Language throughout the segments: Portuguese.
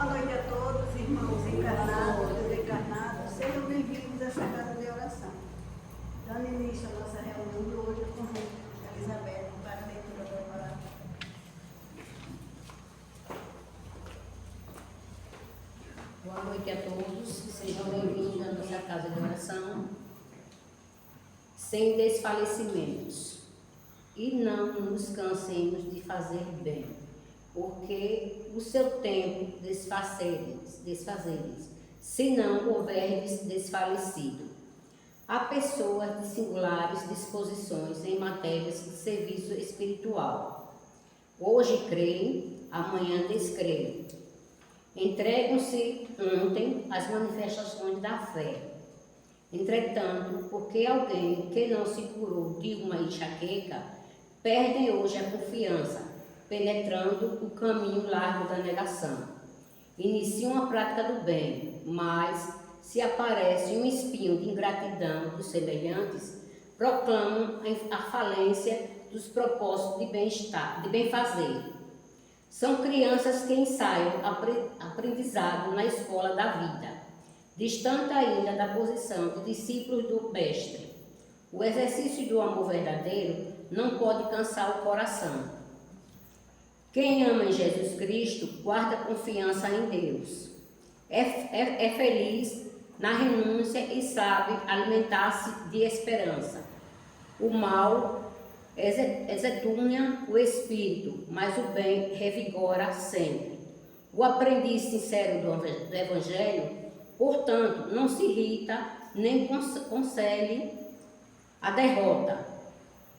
noite a todos, irmãos encarnados, desencarnados. Sejam bem-vindos a essa casa de oração. Dando início à nossa reunião de hoje, eu convido a Elizabeth para a leitura da palavra. Boa noite a todos, sejam bem-vindos à nossa casa de oração. Sem desfalecimentos. E não nos cansemos de fazer bem, porque o seu tempo desfazeres, se não houverdes desfalecido. Há pessoas de singulares disposições em matérias de serviço espiritual. Hoje creem, amanhã descreem. Entregam-se ontem às manifestações da fé. Entretanto, porque alguém que não se curou de uma enxaqueca, perdem hoje a confiança, penetrando o caminho largo da negação. Iniciam a prática do bem, mas, se aparece um espinho de ingratidão dos semelhantes, proclamam a falência dos propósitos de bem-estar, de bem-fazer. São crianças que ensaiam aprendizado na escola da vida, distante ainda da posição de discípulos do Mestre. O exercício do amor verdadeiro não pode cansar o coração. Quem ama em Jesus Cristo guarda confiança em Deus. É feliz na renúncia e sabe alimentar-se de esperança. O mal exedunha o espírito, mas o bem revigora sempre. O aprendiz sincero do Evangelho, portanto, não se irrita nem concele a derrota.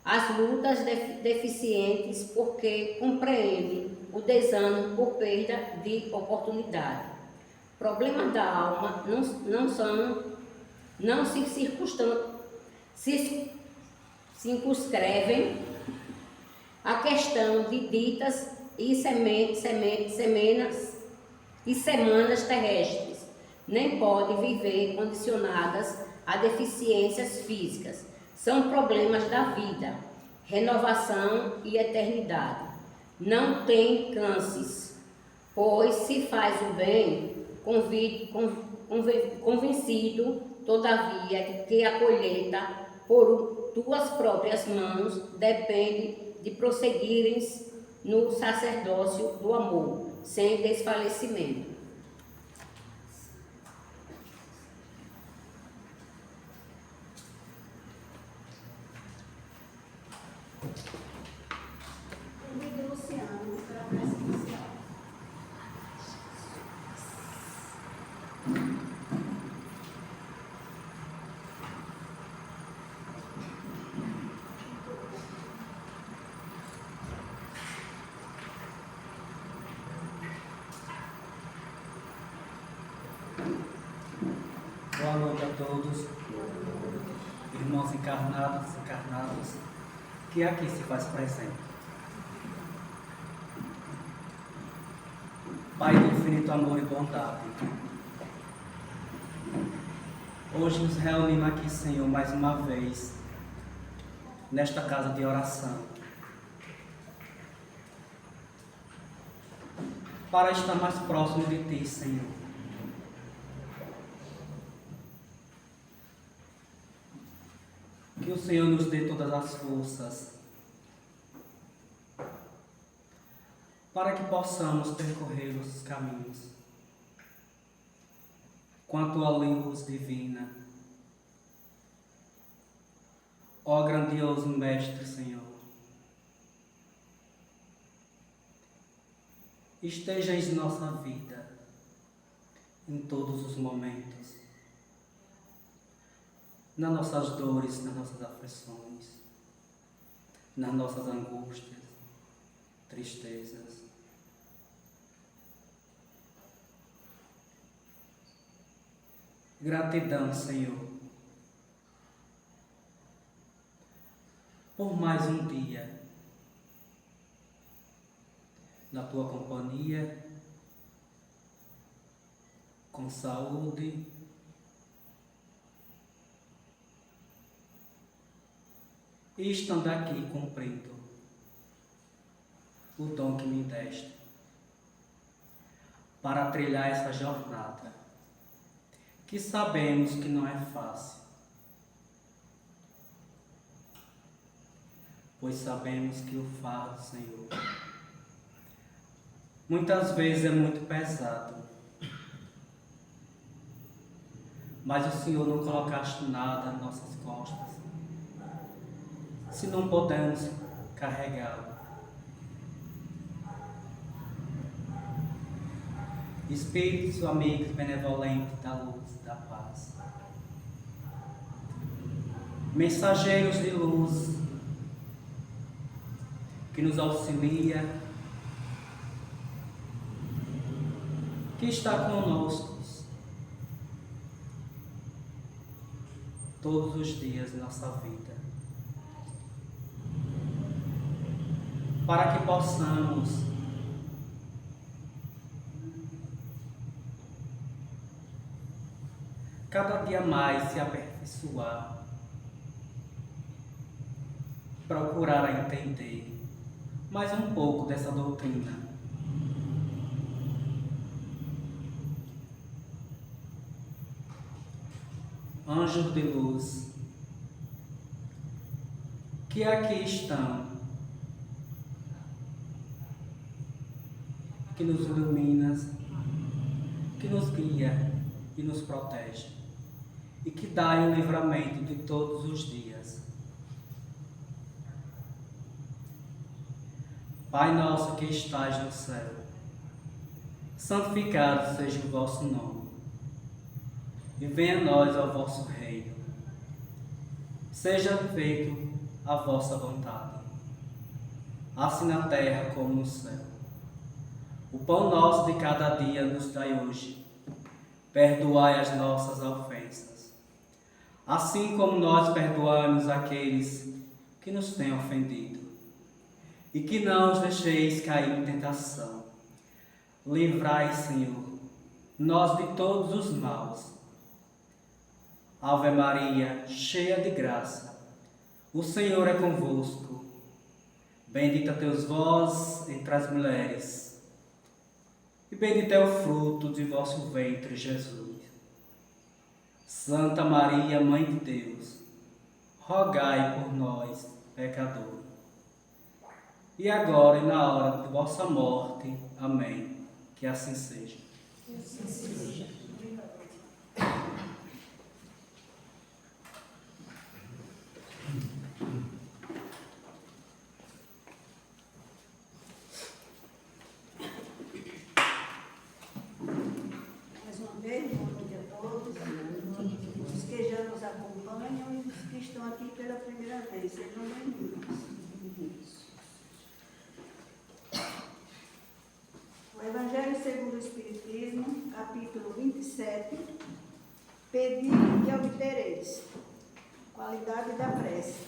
As lutas deficientes, porque compreende o desânimo por perda de oportunidade. Problemas da alma não se circunscrevem a questão de ditas e semanas terrestres, nem pode viver condicionadas a deficiências físicas. São problemas da vida, renovação e eternidade. Não tem cânceres, pois se faz o bem, convencido, todavia, que a colheita, por tuas próprias mãos, depende de prosseguires no sacerdócio do amor, sem desfalecimento. Convido o Luciano para a prece inicial. Boa noite a todos, irmãos encarnados, que aqui se faz presente. Pai do infinito amor e bondade, hoje nos reunimos aqui, Senhor, mais uma vez, nesta casa de oração, para estar mais próximo de Ti, Senhor. Que o Senhor nos dê todas as forças para que possamos percorrer os caminhos com a Tua luz divina. Ó grandioso Mestre, Senhor, esteja em nossa vida em todos os momentos, nas nossas dores, nas nossas aflições, nas nossas angústias, tristezas. Gratidão, Senhor, por mais um dia na Tua companhia, com saúde, e estando aqui cumprindo o dom que me deste. para trilhar essa jornada, que sabemos que não é fácil, pois sabemos que o fardo, Senhor, muitas vezes é muito pesado, mas o Senhor não colocaste nada nas nossas costas, se não podemos carregá-lo. Espíritos amigos benevolentes da luz, da paz, mensageiros de luz, que nos auxilia, que está conosco todos os dias de nossa vida, para que possamos cada dia mais se aperfeiçoar, procurar entender mais um pouco dessa doutrina. Anjos de luz, que aqui estão, que nos ilumina, que nos guia e nos protege, e que dá o livramento de todos os dias. Pai nosso que estais no céu, santificado seja o vosso nome, e venha a nós o vosso reino. Seja feito a vossa vontade, assim na terra como no céu. O pão nosso de cada dia nos dai hoje. Perdoai as nossas ofensas, assim como nós perdoamos aqueles que nos têm ofendido. E que não os deixeis cair em tentação. Livrai, Senhor, nós de todos os maus. Ave Maria, cheia de graça, o Senhor é convosco. Bendita sois vós entre as mulheres, e bendito é o fruto de vosso ventre, Jesus. Santa Maria, Mãe de Deus, rogai por nós, pecadores, e agora e na hora de vossa morte. Amém. Que assim seja. Que assim seja. Mais uma vez, boa noite a todos. Os que já nos acompanham e os que estão aqui pela primeira vez. Sejam bem-vindos. O Evangelho segundo o Espiritismo, capítulo 27, Pedi e obtereis. Qualidade da prece.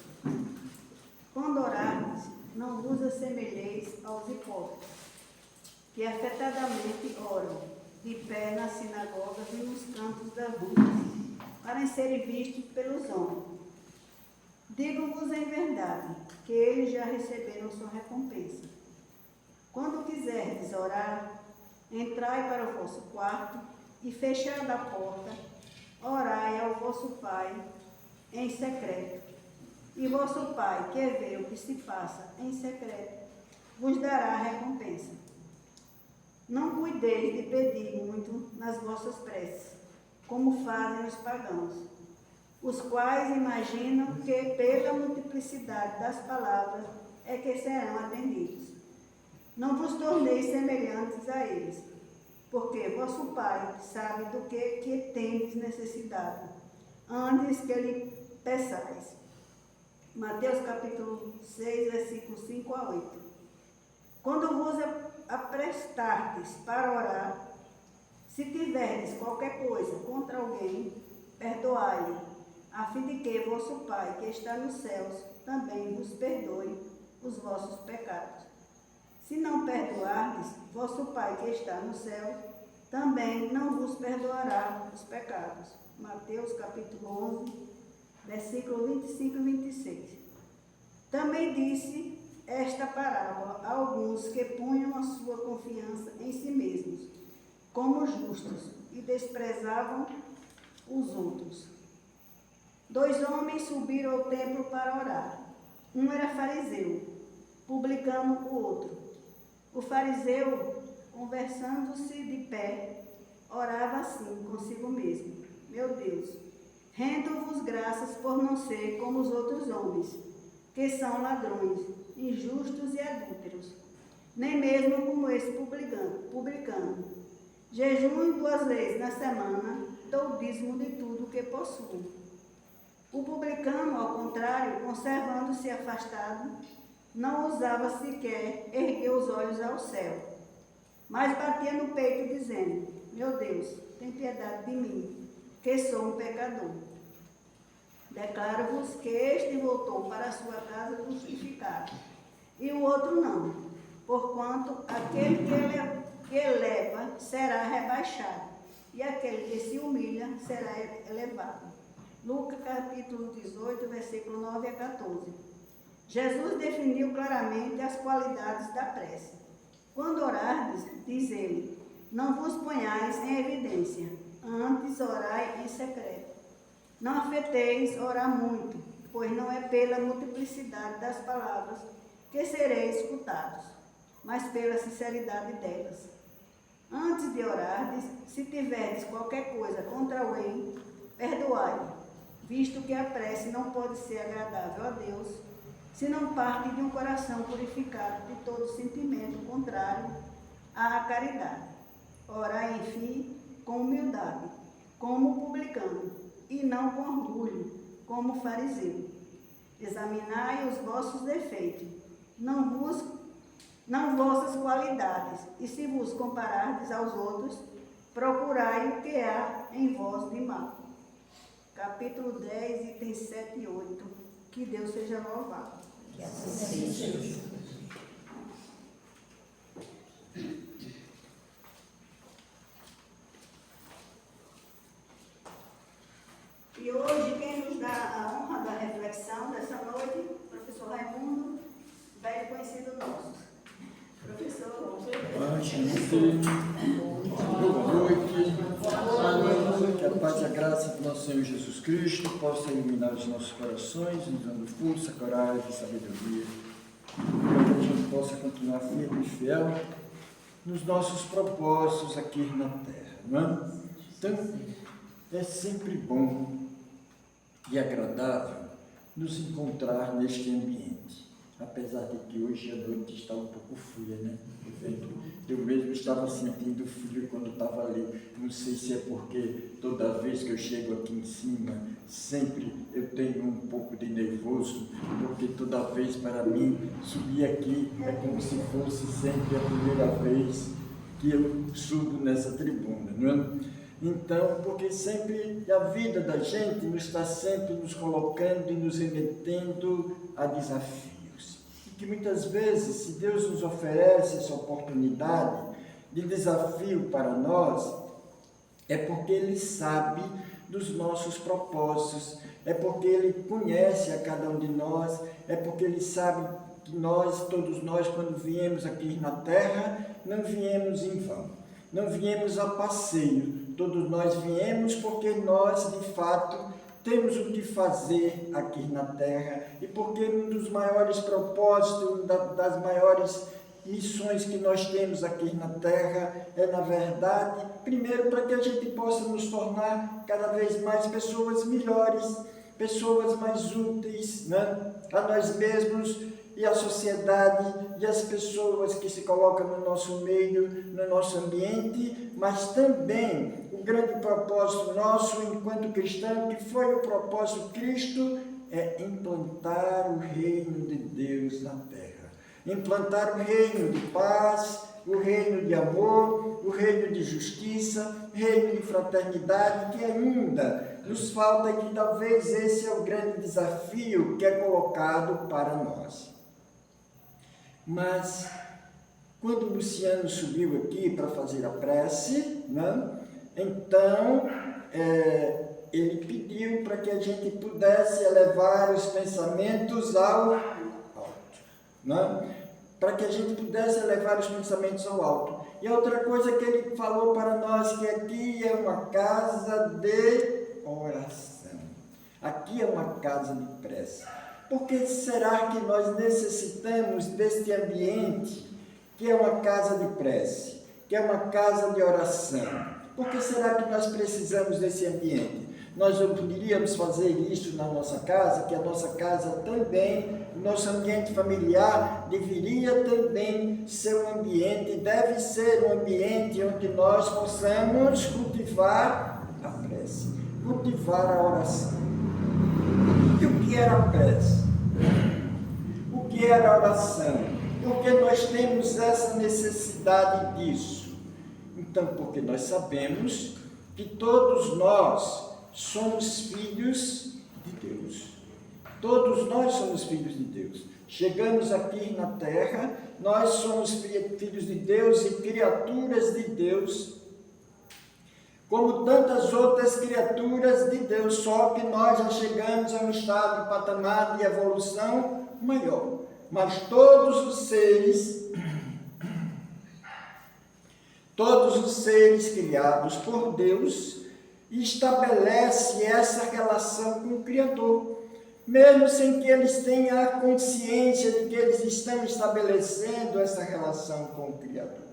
Quando orardes, não vos assemelheis aos hipócritas, que afetadamente oram, de pé nas sinagogas e nos cantos das ruas, para serem vistos pelos homens. Digo-vos em verdade, que eles já receberam sua recompensa. Quando quiserdes orar, entrai para o vosso quarto e, fechada a porta, orai ao vosso Pai em secreto. E vosso Pai, que vê o que se passa em secreto, vos dará a recompensa. Não cuideis de pedir muito nas vossas preces, como fazem os pagãos, os quais imaginam que pela multiplicidade das palavras é que serão atendidos. Não vos torneis semelhantes a eles, porque vosso Pai sabe do que tendes necessidade, antes que lhe peçais. Mateus capítulo 6, versículos 5 a 8. Quando vos aprestardes para orar, se tiverdes qualquer coisa contra alguém, perdoai-lhe, a fim de que vosso Pai, que está nos céus, também vos perdoe os vossos pecados. Se não perdoardes, vosso Pai, que está no céu, também não vos perdoará os pecados. Mateus capítulo 11, versículo 25 e 26. Também disse esta parábola a alguns que punham a sua confiança em si mesmos como justos e desprezavam os outros. 2 homens subiram ao templo para orar. Um era fariseu, publicano o outro. O fariseu, conversando-se de pé, orava assim consigo mesmo: Meu Deus, rendo-vos graças por não ser como os outros homens, que são ladrões, injustos e adúlteros, nem mesmo como esse publicano. Jejuo 2 vezes na semana, dou o dízimo de tudo que possuo. O publicano, ao contrário, conservando-se afastado, não ousava sequer erguer os olhos ao céu, mas batia no peito, dizendo: Meu Deus, tem piedade de mim, que sou um pecador. Declaro-vos que este voltou para a sua casa justificado, e o outro não, porquanto aquele que eleva será rebaixado, e aquele que se humilha será elevado. Lucas capítulo 18, versículo 9 a 14. Jesus definiu claramente as qualidades da prece. Quando orardes, diz ele, não vos ponhais em evidência, antes orai em secreto. Não afeteis orar muito, pois não é pela multiplicidade das palavras que sereis escutados, mas pela sinceridade delas. Antes de orardes, se tiverdes qualquer coisa contra alguém, perdoai, visto que a prece não pode ser agradável a Deus, se não parte de um coração purificado de todo sentimento contrário à caridade. Orai, enfim, com humildade, como publicano, e não com orgulho, como fariseu. Examinai os vossos defeitos, não vossas qualidades, e se vos comparardes aos outros, procurai o que há em vós de mal. Capítulo 10, itens 7 e 8. Que Deus seja louvado. Que assim seja. E hoje quem nos dá a honra da reflexão dessa noite, professor Raimundo, velho conhecido nosso. Professor, boa noite. Que a paz e a graça do nosso Senhor Jesus Cristo possa iluminar os nossos corações, nos dando força, coragem e sabedoria, para que a gente possa continuar firme e fiel nos nossos propósitos aqui na Terra, não é? Então, é sempre bom e agradável nos encontrar neste ambiente, apesar de que hoje a noite está um pouco fria, né? Eu mesmo estava sentindo frio quando estava ali. Não sei se é porque toda vez que eu chego aqui em cima, sempre eu tenho um pouco de nervoso, porque toda vez para mim subir aqui é como se fosse sempre a primeira vez que eu subo nessa tribuna, não é? Então, porque sempre a vida da gente nos está sempre nos colocando e nos remetendo a desafios. Que muitas vezes, se Deus nos oferece essa oportunidade de desafio para nós, é porque Ele sabe dos nossos propósitos, é porque Ele conhece a cada um de nós, é porque Ele sabe que nós, todos nós, quando viemos aqui na Terra, não viemos em vão, não viemos a passeio, todos nós viemos porque nós, de fato, temos o que fazer aqui na Terra e porque um dos maiores propósitos, das maiores missões que nós temos aqui na Terra é, na verdade, primeiro para que a gente possa nos tornar cada vez mais pessoas melhores, pessoas mais úteis, né? A nós mesmos e à sociedade e às pessoas que se colocam no nosso meio, no nosso ambiente, mas também o grande propósito nosso enquanto cristão, que foi o propósito de Cristo, é implantar o reino de Deus na terra. Implantar o reino de paz, o reino de amor, o reino de justiça, o reino de fraternidade, que ainda nos falta, e que talvez esse é o grande desafio que é colocado para nós. Mas, quando o Luciano subiu aqui para fazer a prece, né? Então, ele pediu para que a gente pudesse elevar os pensamentos ao alto, né? Para que a gente pudesse elevar os pensamentos ao alto. E outra coisa que ele falou para nós, que aqui é uma casa de oração. Aqui é uma casa de prece. Por que será que nós necessitamos deste ambiente, que é uma casa de prece, que é uma casa de oração? Por que será que nós precisamos desse ambiente? Nós não poderíamos fazer isso na nossa casa, que a nossa casa também, o nosso ambiente familiar deveria também ser um ambiente, deve ser um ambiente onde nós possamos cultivar a prece, cultivar a oração. E o que era a prece? O que era a oração? Por que nós temos essa necessidade disso? Então, porque nós sabemos que todos nós somos filhos de Deus. Todos nós somos filhos de Deus. Chegamos aqui na terra, nós somos filhos de Deus e criaturas de Deus, como tantas outras criaturas de Deus, só que nós já chegamos a um estado, patamar de evolução maior. Mas todos os seres criados por Deus, estabelece essa relação com o Criador, mesmo sem que eles tenham a consciência de que eles estão estabelecendo essa relação com o Criador.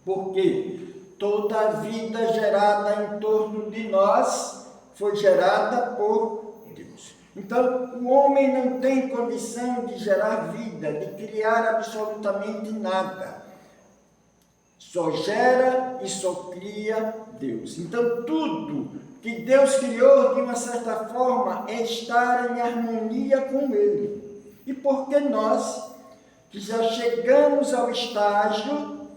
Porque toda a vida gerada em torno de nós foi gerada por Deus. Então, o homem não tem condição de gerar vida, de criar absolutamente nada. Só gera e só cria Deus. Então, tudo que Deus criou, de uma certa forma, é estar em harmonia com Ele. E porque nós, que já chegamos ao estágio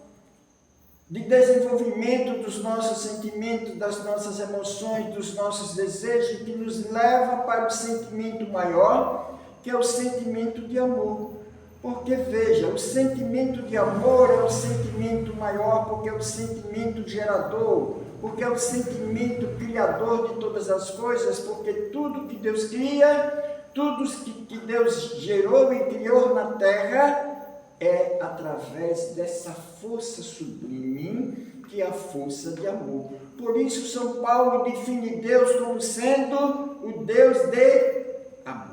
de desenvolvimento dos nossos sentimentos, das nossas emoções, dos nossos desejos, que nos leva para o sentimento maior, que é o sentimento de amor. Porque, veja, o sentimento de amor é o sentimento maior, porque é o sentimento gerador, porque é o sentimento criador de todas as coisas, porque tudo que Deus cria, tudo que Deus gerou e criou na terra, é através dessa força sublime, que é a força de amor. Por isso, São Paulo define Deus como sendo o Deus de amor.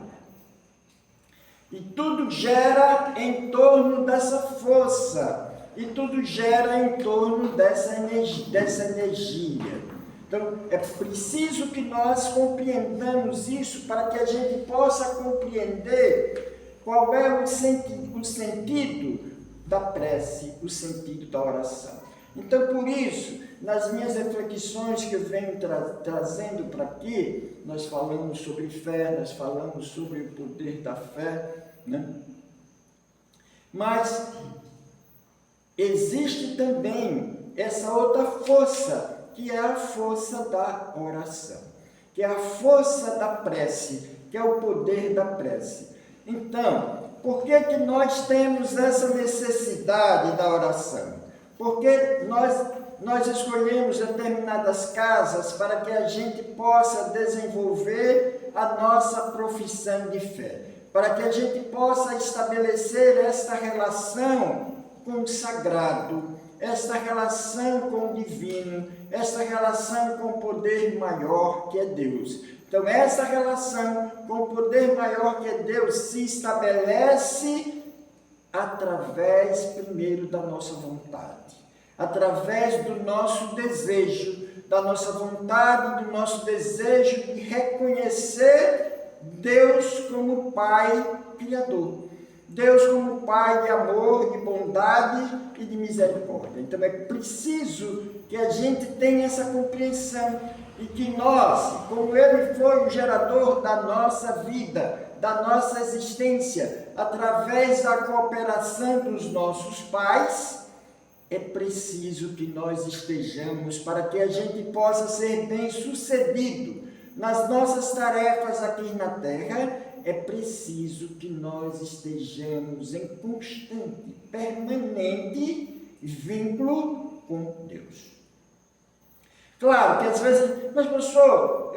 E tudo gera em torno dessa força, e tudo gera em torno dessa energia. Então, é preciso que nós compreendamos isso para que a gente possa compreender qual é o sentido da prece, o sentido da oração. Então, por isso, nas minhas reflexões que eu venho trazendo para aqui, nós falamos sobre fé, nós falamos sobre o poder da fé, né? Mas existe também essa outra força, que é a força da oração, que é a força da prece, que é o poder da prece. Então, por que que nós temos essa necessidade da oração? Porque nós escolhemos determinadas casas para que a gente possa desenvolver a nossa profissão de fé, para que a gente possa estabelecer esta relação com o sagrado, esta relação com o divino, esta relação com o poder maior que é Deus. Então, essa relação com o poder maior que é Deus se estabelece através, primeiro, da nossa vontade, através do nosso desejo, da nossa vontade, do nosso desejo de reconhecer Deus como Pai Criador, Deus como Pai de amor, de bondade e de misericórdia. Então, é preciso que a gente tenha essa compreensão e que nós, como Ele foi o gerador da nossa vida, da nossa existência, através da cooperação dos nossos pais, é preciso que nós estejamos para que a gente possa ser bem-sucedido nas nossas tarefas aqui na Terra. É preciso que nós estejamos em constante, permanente vínculo com Deus. Claro que às vezes, mas pastor,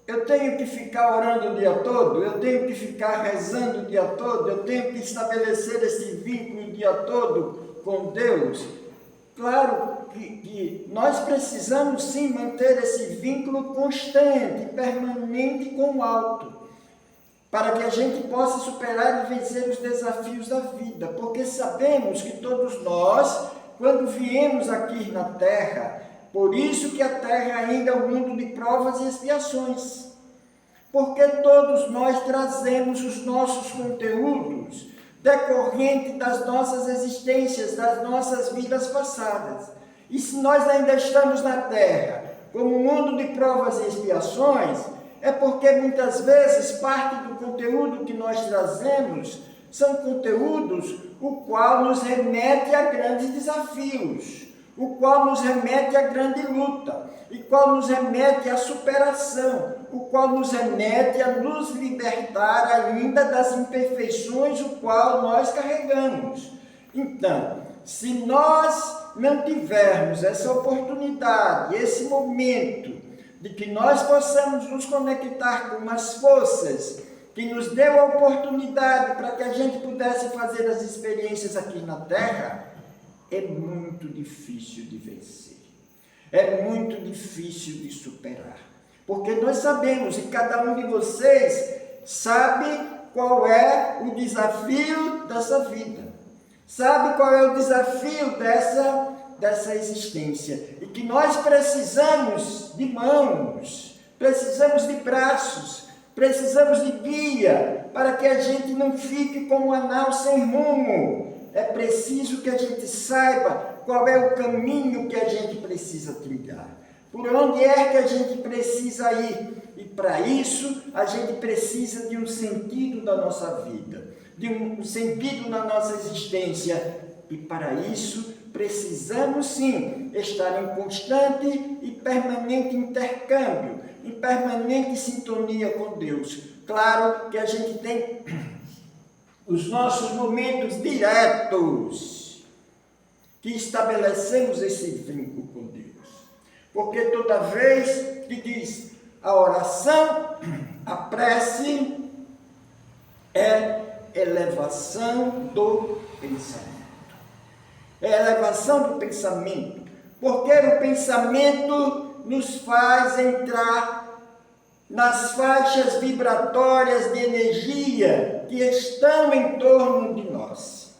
eu tenho que ficar orando o dia todo, eu tenho que ficar rezando o dia todo, eu tenho que estabelecer esse vínculo o dia todo com Deus, claro que nós precisamos sim manter esse vínculo constante, permanente com o alto, para que a gente possa superar e vencer os desafios da vida, porque sabemos que todos nós, quando viemos aqui na Terra, por isso que a Terra ainda é um mundo de provas e expiações, porque todos nós trazemos os nossos conteúdos decorrente das nossas existências, das nossas vidas passadas. E se nós ainda estamos na Terra como um mundo de provas e expiações, é porque muitas vezes parte do conteúdo que nós trazemos são conteúdos o qual nos remete a grandes desafios, o qual nos remete a grande luta, e qual nos remete à superação, o qual nos remete a nos libertar ainda das imperfeições o qual nós carregamos. Então, se nós não tivermos essa oportunidade, esse momento de que nós possamos nos conectar com as forças que nos deu a oportunidade para que a gente pudesse fazer as experiências aqui na Terra, é muito difícil de vencer. É muito difícil de superar. Porque nós sabemos, e cada um de vocês sabe qual é o desafio dessa vida. Sabe qual é o desafio dessa existência. E que nós precisamos de mãos, precisamos de braços, precisamos de guia, para que a gente não fique como um anão sem rumo. É preciso que a gente saiba qual é o caminho que a gente precisa trilhar. Por onde é que a gente precisa ir? E para isso, a gente precisa de um sentido da nossa vida, de um sentido na nossa existência. E para isso, precisamos sim estar em constante e permanente intercâmbio, em permanente sintonia com Deus. Claro que a gente tem os nossos momentos diretos que estabelecemos esse vínculo com Deus. Porque toda vez que diz a oração, a prece é elevação do pensamento. É elevação do pensamento, porque o pensamento nos faz entrar nas faixas vibratórias de energia que estão em torno de nós.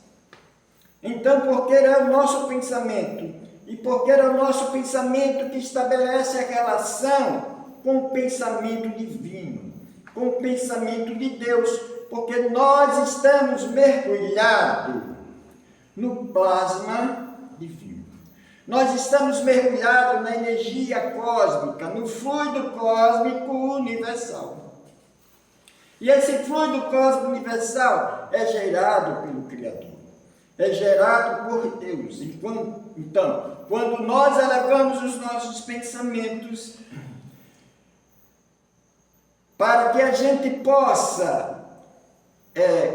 Então, porque é o nosso pensamento, e porque é o nosso pensamento que estabelece a relação com o pensamento divino, com o pensamento de Deus, porque nós estamos mergulhados no plasma divino. Nós estamos mergulhados na energia cósmica, no fluido cósmico universal. E esse fluido cósmico universal é gerado pelo Criador, é gerado por Deus. Então, quando nós elevamos os nossos pensamentos para que a gente possa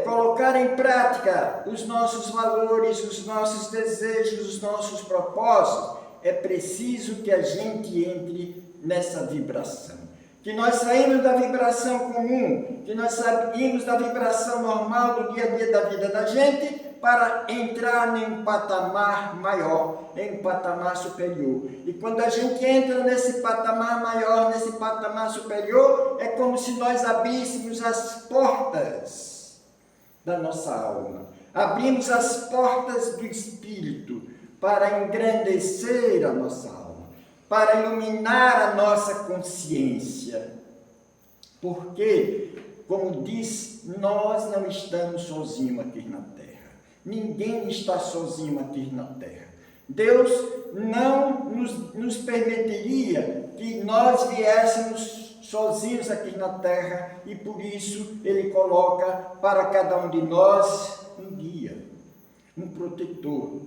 colocar em prática os nossos valores, os nossos desejos, os nossos propósitos, é preciso que a gente entre nessa vibração. Que nós saímos da vibração comum, que nós saímos da vibração normal do dia a dia da vida da gente, para entrar em um patamar maior, em um patamar superior. E quando a gente entra nesse patamar maior, nesse patamar superior, é como se nós abríssemos as portas da nossa alma. Abrimos as portas do Espírito para engrandecer a nossa alma, para iluminar a nossa consciência. Porque, como diz, nós não estamos sozinhos aqui na Terra. Ninguém está sozinho aqui na Terra. Deus não nos permitiria que nós viéssemos sozinhos aqui na Terra, e por isso Ele coloca para cada um de nós um guia, um protetor,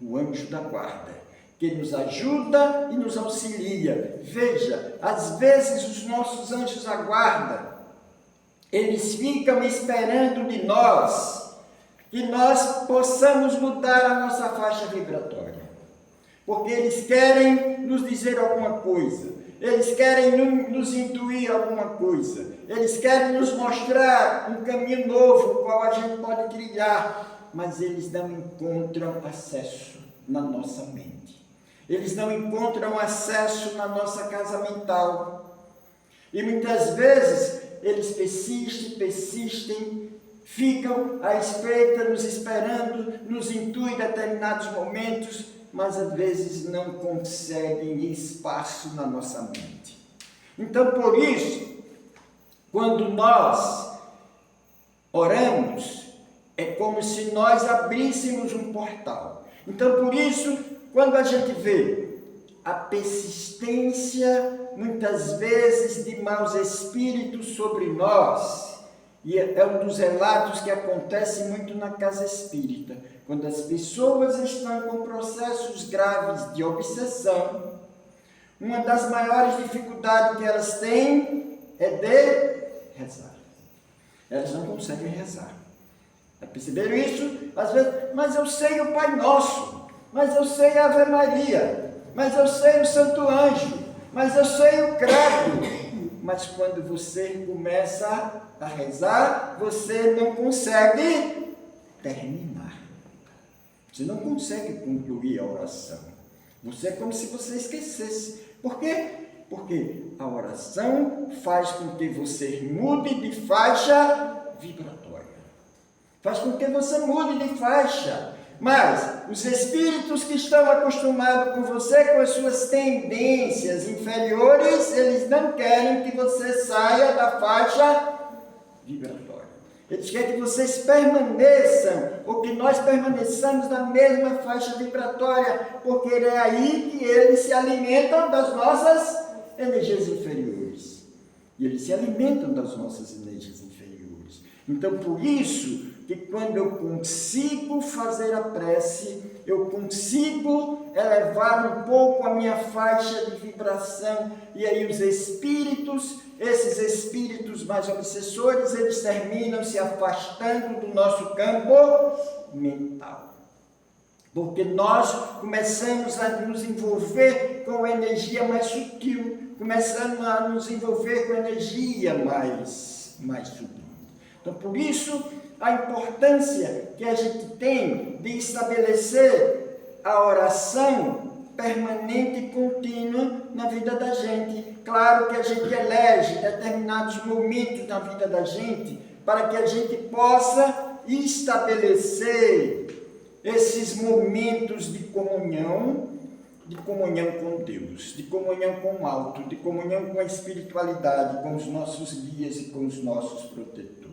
o anjo da guarda, que nos ajuda e nos auxilia. Veja, às vezes os nossos anjos da guarda, eles ficam esperando de nós que nós possamos mudar a nossa faixa vibratória, porque eles querem nos dizer alguma coisa. Eles querem nos intuir alguma coisa. Eles querem nos mostrar um caminho novo, o qual a gente pode trilhar. mas eles não encontram acesso na nossa mente. Eles não encontram acesso na nossa casa mental. E muitas vezes eles persistem, ficam à espreita, nos esperando, nos intuem em determinados momentos, mas às vezes não conseguem espaço na nossa mente. Então, por isso, quando nós oramos, é como se nós abríssemos um portal. Então, por isso, quando a gente vê a persistência, muitas vezes, de maus espíritos sobre nós, e é um dos relatos que acontece muito na casa espírita, quando as pessoas estão com processos graves de obsessão, uma das maiores dificuldades que elas têm é de rezar. Elas não conseguem rezar. Já perceberam isso? Às vezes, mas eu sei o Pai Nosso, mas eu sei a Ave Maria, mas eu sei o Santo Anjo, mas eu sei o Credo. Mas quando você começa a rezar, você não consegue terminar. Você não consegue concluir a oração. Você é como se você esquecesse. Por quê? Porque a oração faz com que você mude de faixa vibratória. Faz com que você mude de faixa. Mas os espíritos que estão acostumados com você, com as suas tendências inferiores, eles não querem que você saia da faixa vibratória. Eles querem que vocês permaneçam, ou que nós permaneçamos na mesma faixa vibratória, porque é aí que eles se alimentam das nossas energias inferiores. E eles se alimentam das nossas energias inferiores. Então, por isso que quando eu consigo fazer a prece, eu consigo elevar um pouco a minha faixa de vibração, e aí os espíritos, esses espíritos mais obsessores, eles terminam se afastando do nosso campo mental. Porque nós começamos a nos envolver com energia mais sutil, começamos a nos envolver com energia mais sutil. Então, por isso, a importância que a gente tem de estabelecer a oração permanente e contínua na vida da gente. Claro que a gente elege determinados momentos na vida da gente para que a gente possa estabelecer esses momentos de comunhão com Deus, de comunhão com o alto, de comunhão com a espiritualidade, com os nossos guias e com os nossos protetores.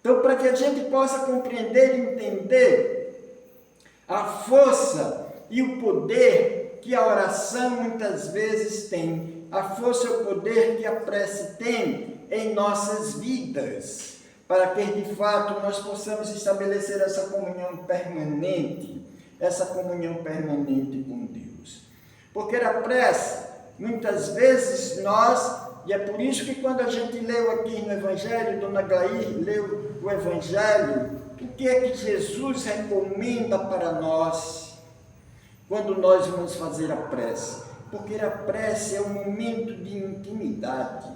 Então, para que a gente possa compreender e entender a força e o poder que a oração muitas vezes tem, a força e o poder que a prece tem em nossas vidas, para que de fato nós possamos estabelecer essa comunhão permanente com Deus. Porque a prece, muitas vezes e é por isso que quando a gente leu aqui no Evangelho, Dona Glair leu o Evangelho, o que é que Jesus recomenda para nós quando nós vamos fazer a prece? Porque a prece é um momento de intimidade,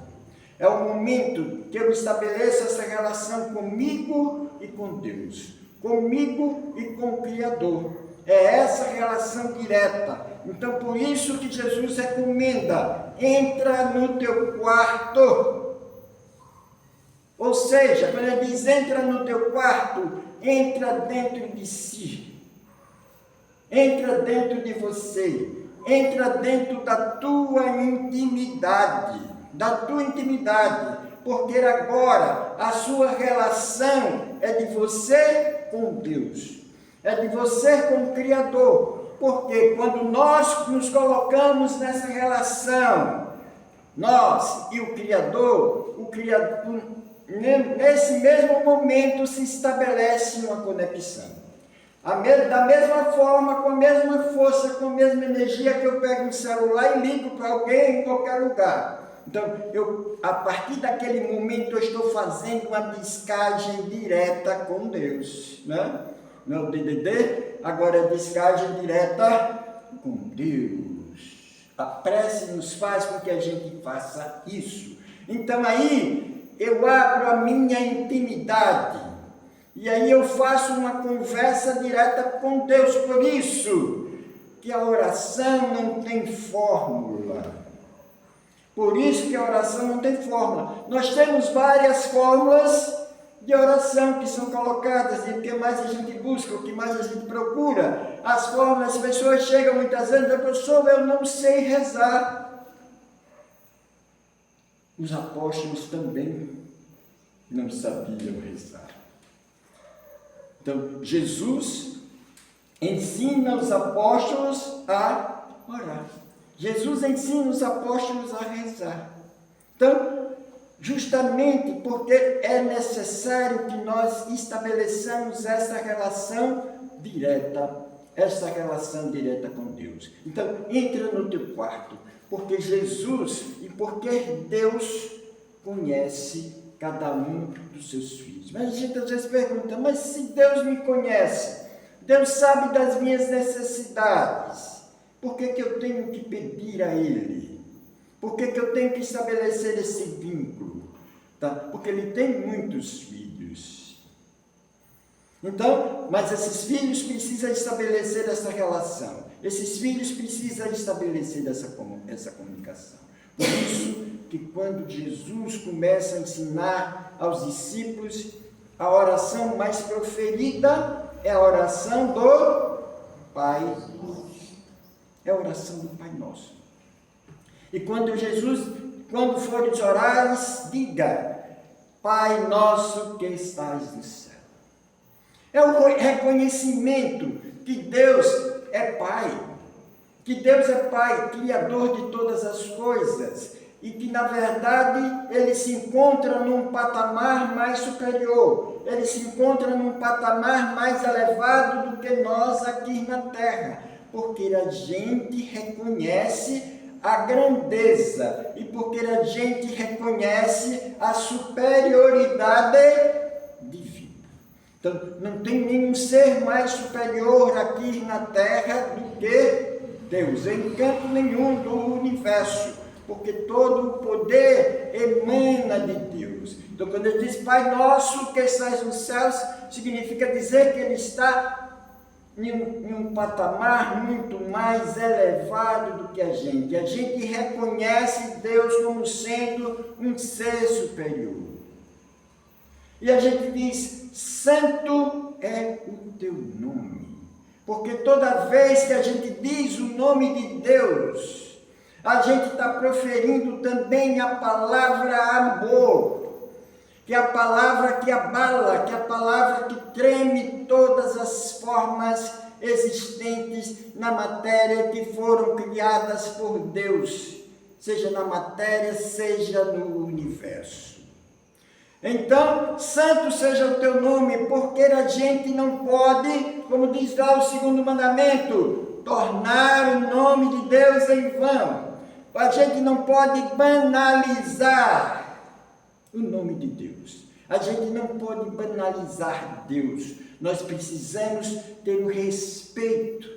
é o momento que eu estabeleço essa relação comigo e com Deus, comigo e com o Criador. É essa relação direta. Então, por isso que Jesus recomenda: entra no teu quarto. Ou seja, quando ele diz entra no teu quarto, entra dentro de si, entra dentro de você, entra dentro da tua intimidade, porque agora a sua relação é de você com Deus, é de você com o Criador, porque quando nós nos colocamos nessa relação, nós e o Criador, nesse mesmo momento se estabelece uma conexão. Da mesma forma, com a mesma força, com a mesma energia que eu pego um celular e ligo para alguém em qualquer lugar. Então, a partir daquele momento, eu estou fazendo uma descagem direta com Deus, né? Não é o DDD, agora é descagem direta com Deus. A prece nos faz com que a gente faça isso. Então, aí, eu abro a minha intimidade. E aí eu faço uma conversa direta com Deus. Por isso que a oração não tem fórmula. Por isso que a oração não tem fórmula. Nós temos várias fórmulas de oração que são colocadas, e o que mais a gente busca, o que mais a gente procura. As fórmulas, as pessoas chegam muitas vezes e dizem: professor, eu não sei rezar. Os apóstolos também não sabiam rezar. Então, Jesus ensina os apóstolos a orar. Jesus ensina os apóstolos a rezar. Então, justamente porque é necessário que nós estabeleçamos essa relação direta com Deus. Então, entra no teu quarto, porque Jesus e porque Deus conhece cada um dos seus filhos. Mas a gente às vezes pergunta: mas se Deus me conhece, Deus sabe das minhas necessidades, por que eu tenho que pedir a Ele? Por que eu tenho que estabelecer esse vínculo? Tá? Porque Ele tem muitos filhos. Então, mas esses filhos precisam estabelecer essa relação. Esses filhos precisam estabelecer essa comunicação. Por isso que quando Jesus começa a ensinar aos discípulos, a oração mais proferida é a oração do Pai Nosso. É a oração do Pai Nosso. E quando fores orares, diga: Pai Nosso que estás no céu. É o reconhecimento que Deus é Pai, que Deus é Pai, Criador de todas as coisas, e que na verdade Ele se encontra num patamar mais superior, Ele se encontra num patamar mais elevado do que nós aqui na terra, porque a gente reconhece a grandeza e porque a gente reconhece a superioridade divina. Então, não tem nenhum ser mais superior aqui na terra do que Deus, em canto nenhum do universo, porque todo o poder emana de Deus. Então, quando ele diz Pai Nosso que estás nos céus, significa dizer que ele está em um patamar muito mais elevado do que a gente. A gente reconhece Deus como sendo um ser superior. E a gente diz: santo é o teu nome. Porque toda vez que a gente diz o nome de Deus, a gente está proferindo também a palavra amor, que é a palavra que abala, que é a palavra que treme todas as formas existentes na matéria que foram criadas por Deus, seja na matéria, seja no universo. Então, santo seja o teu nome, porque a gente não pode, como diz lá o segundo mandamento, tornar o nome de Deus em vão. A gente não pode banalizar o nome de Deus. A gente não pode banalizar Deus. Nós precisamos ter o respeito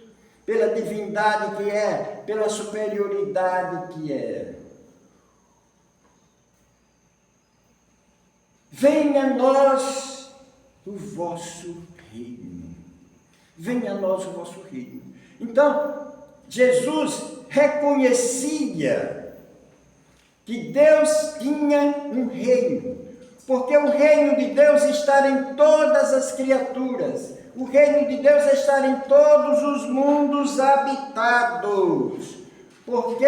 pela divindade que é, pela superioridade que é. Venha a nós o vosso reino. Venha a nós o vosso reino. Então, Jesus reconhecia que Deus tinha um reino, porque o reino de Deus está em todas as criaturas, o reino de Deus está em todos os mundos habitados, porque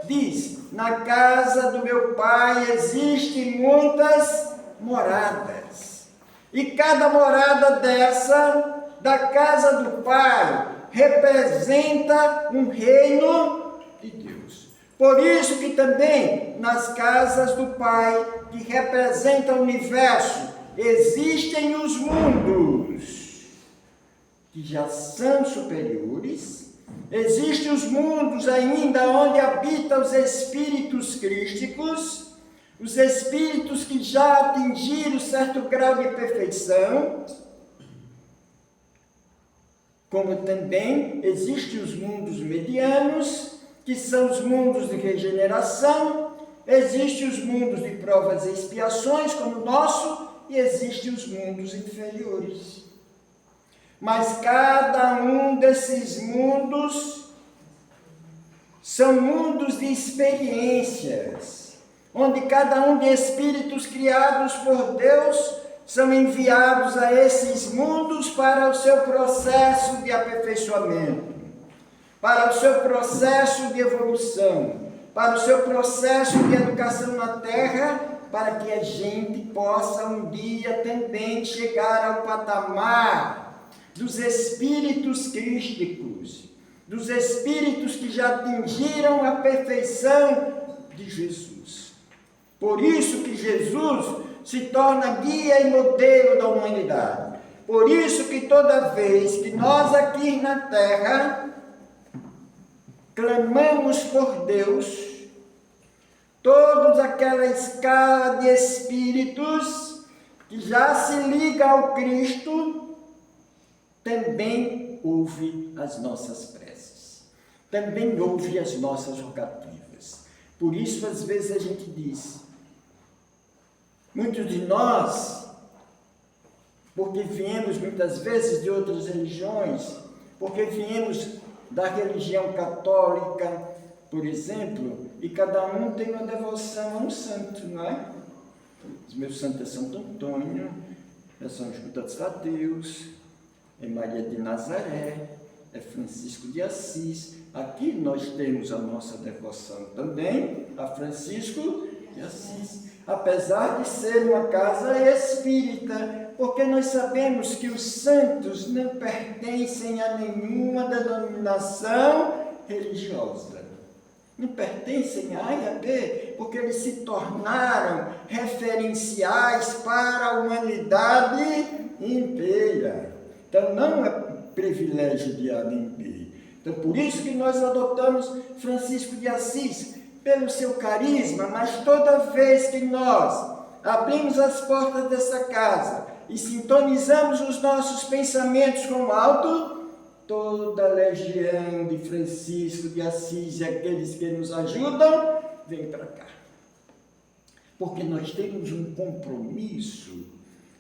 diz: na casa do meu Pai existem muitas moradas, e cada morada dessa, da casa do Pai, representa um reino de Deus. Por isso que também nas casas do Pai, que representa o universo, existem os mundos que já são superiores, existem os mundos ainda onde habitam os espíritos crísticos, os espíritos que já atingiram certo grau de perfeição, como também existem os mundos medianos, que são os mundos de regeneração, existem os mundos de provas e expiações, como o nosso, e existem os mundos inferiores. Mas cada um desses mundos são mundos de experiências, onde cada um de espíritos criados por Deus são enviados a esses mundos para o seu processo de aperfeiçoamento, para o seu processo de evolução, para o seu processo de educação na Terra, para que a gente possa um dia também chegar ao patamar dos espíritos crísticos, dos espíritos que já atingiram a perfeição de Jesus. Por isso que Jesus se torna guia e modelo da humanidade. Por isso que toda vez que nós aqui na Terra clamamos por Deus, toda aquela escala de espíritos que já se liga ao Cristo, também ouve as nossas preces, também ouve as nossas rogativas. Por isso, às vezes, a gente diz, muitos de nós, porque viemos muitas vezes de outras religiões, porque viemos da religião católica, por exemplo, e cada um tem uma devoção a um santo, não é? Os meus santos é Santo Antônio, é São Judas dos Tadeus, é Maria de Nazaré, é Francisco de Assis. Aqui nós temos a nossa devoção também a Francisco de Assis, apesar de ser uma casa espírita, porque nós sabemos que os santos não pertencem a nenhuma denominação religiosa. Não pertencem a A e a B, porque eles se tornaram referenciais para a humanidade inteira. Então não é privilégio de A nem B. Então por isso que nós adotamos Francisco de Assis, pelo seu carisma, mas toda vez que nós abrimos as portas dessa casa e sintonizamos os nossos pensamentos com o alto, toda a legião de Francisco de Assis e aqueles que nos ajudam, vem para cá. Porque nós temos um compromisso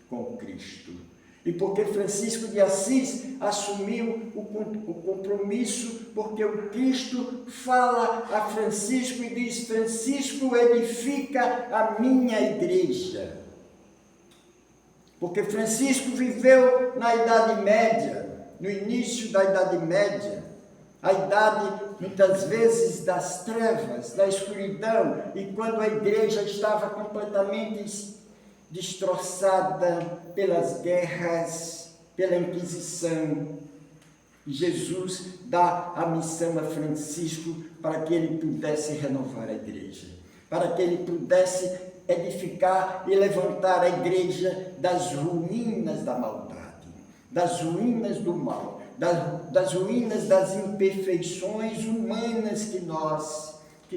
com Cristo. E porque Francisco de Assis assumiu o compromisso, porque o Cristo fala a Francisco e diz: Francisco, edifica a minha igreja. Porque Francisco viveu na Idade Média, no início da Idade Média, a idade, muitas vezes, das trevas, da escuridão, e quando a igreja estava completamente destroçada pelas guerras, pela Inquisição. Jesus dá a missão a Francisco para que ele pudesse renovar a igreja, para que ele pudesse edificar e levantar a igreja das ruínas da maldade, das ruínas do mal, das ruínas das imperfeições humanas que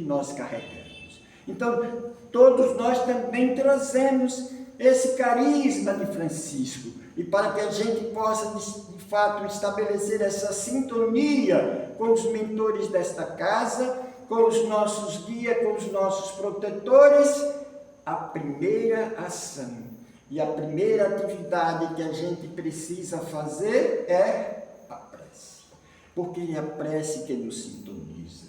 nós carregamos. Então, todos nós também trazemos esse carisma de Francisco, e para que a gente possa, de fato, estabelecer essa sintonia com os mentores desta casa, com os nossos guias, com os nossos protetores, a primeira ação e a primeira atividade que a gente precisa fazer é a prece, porque é a prece que nos sintoniza.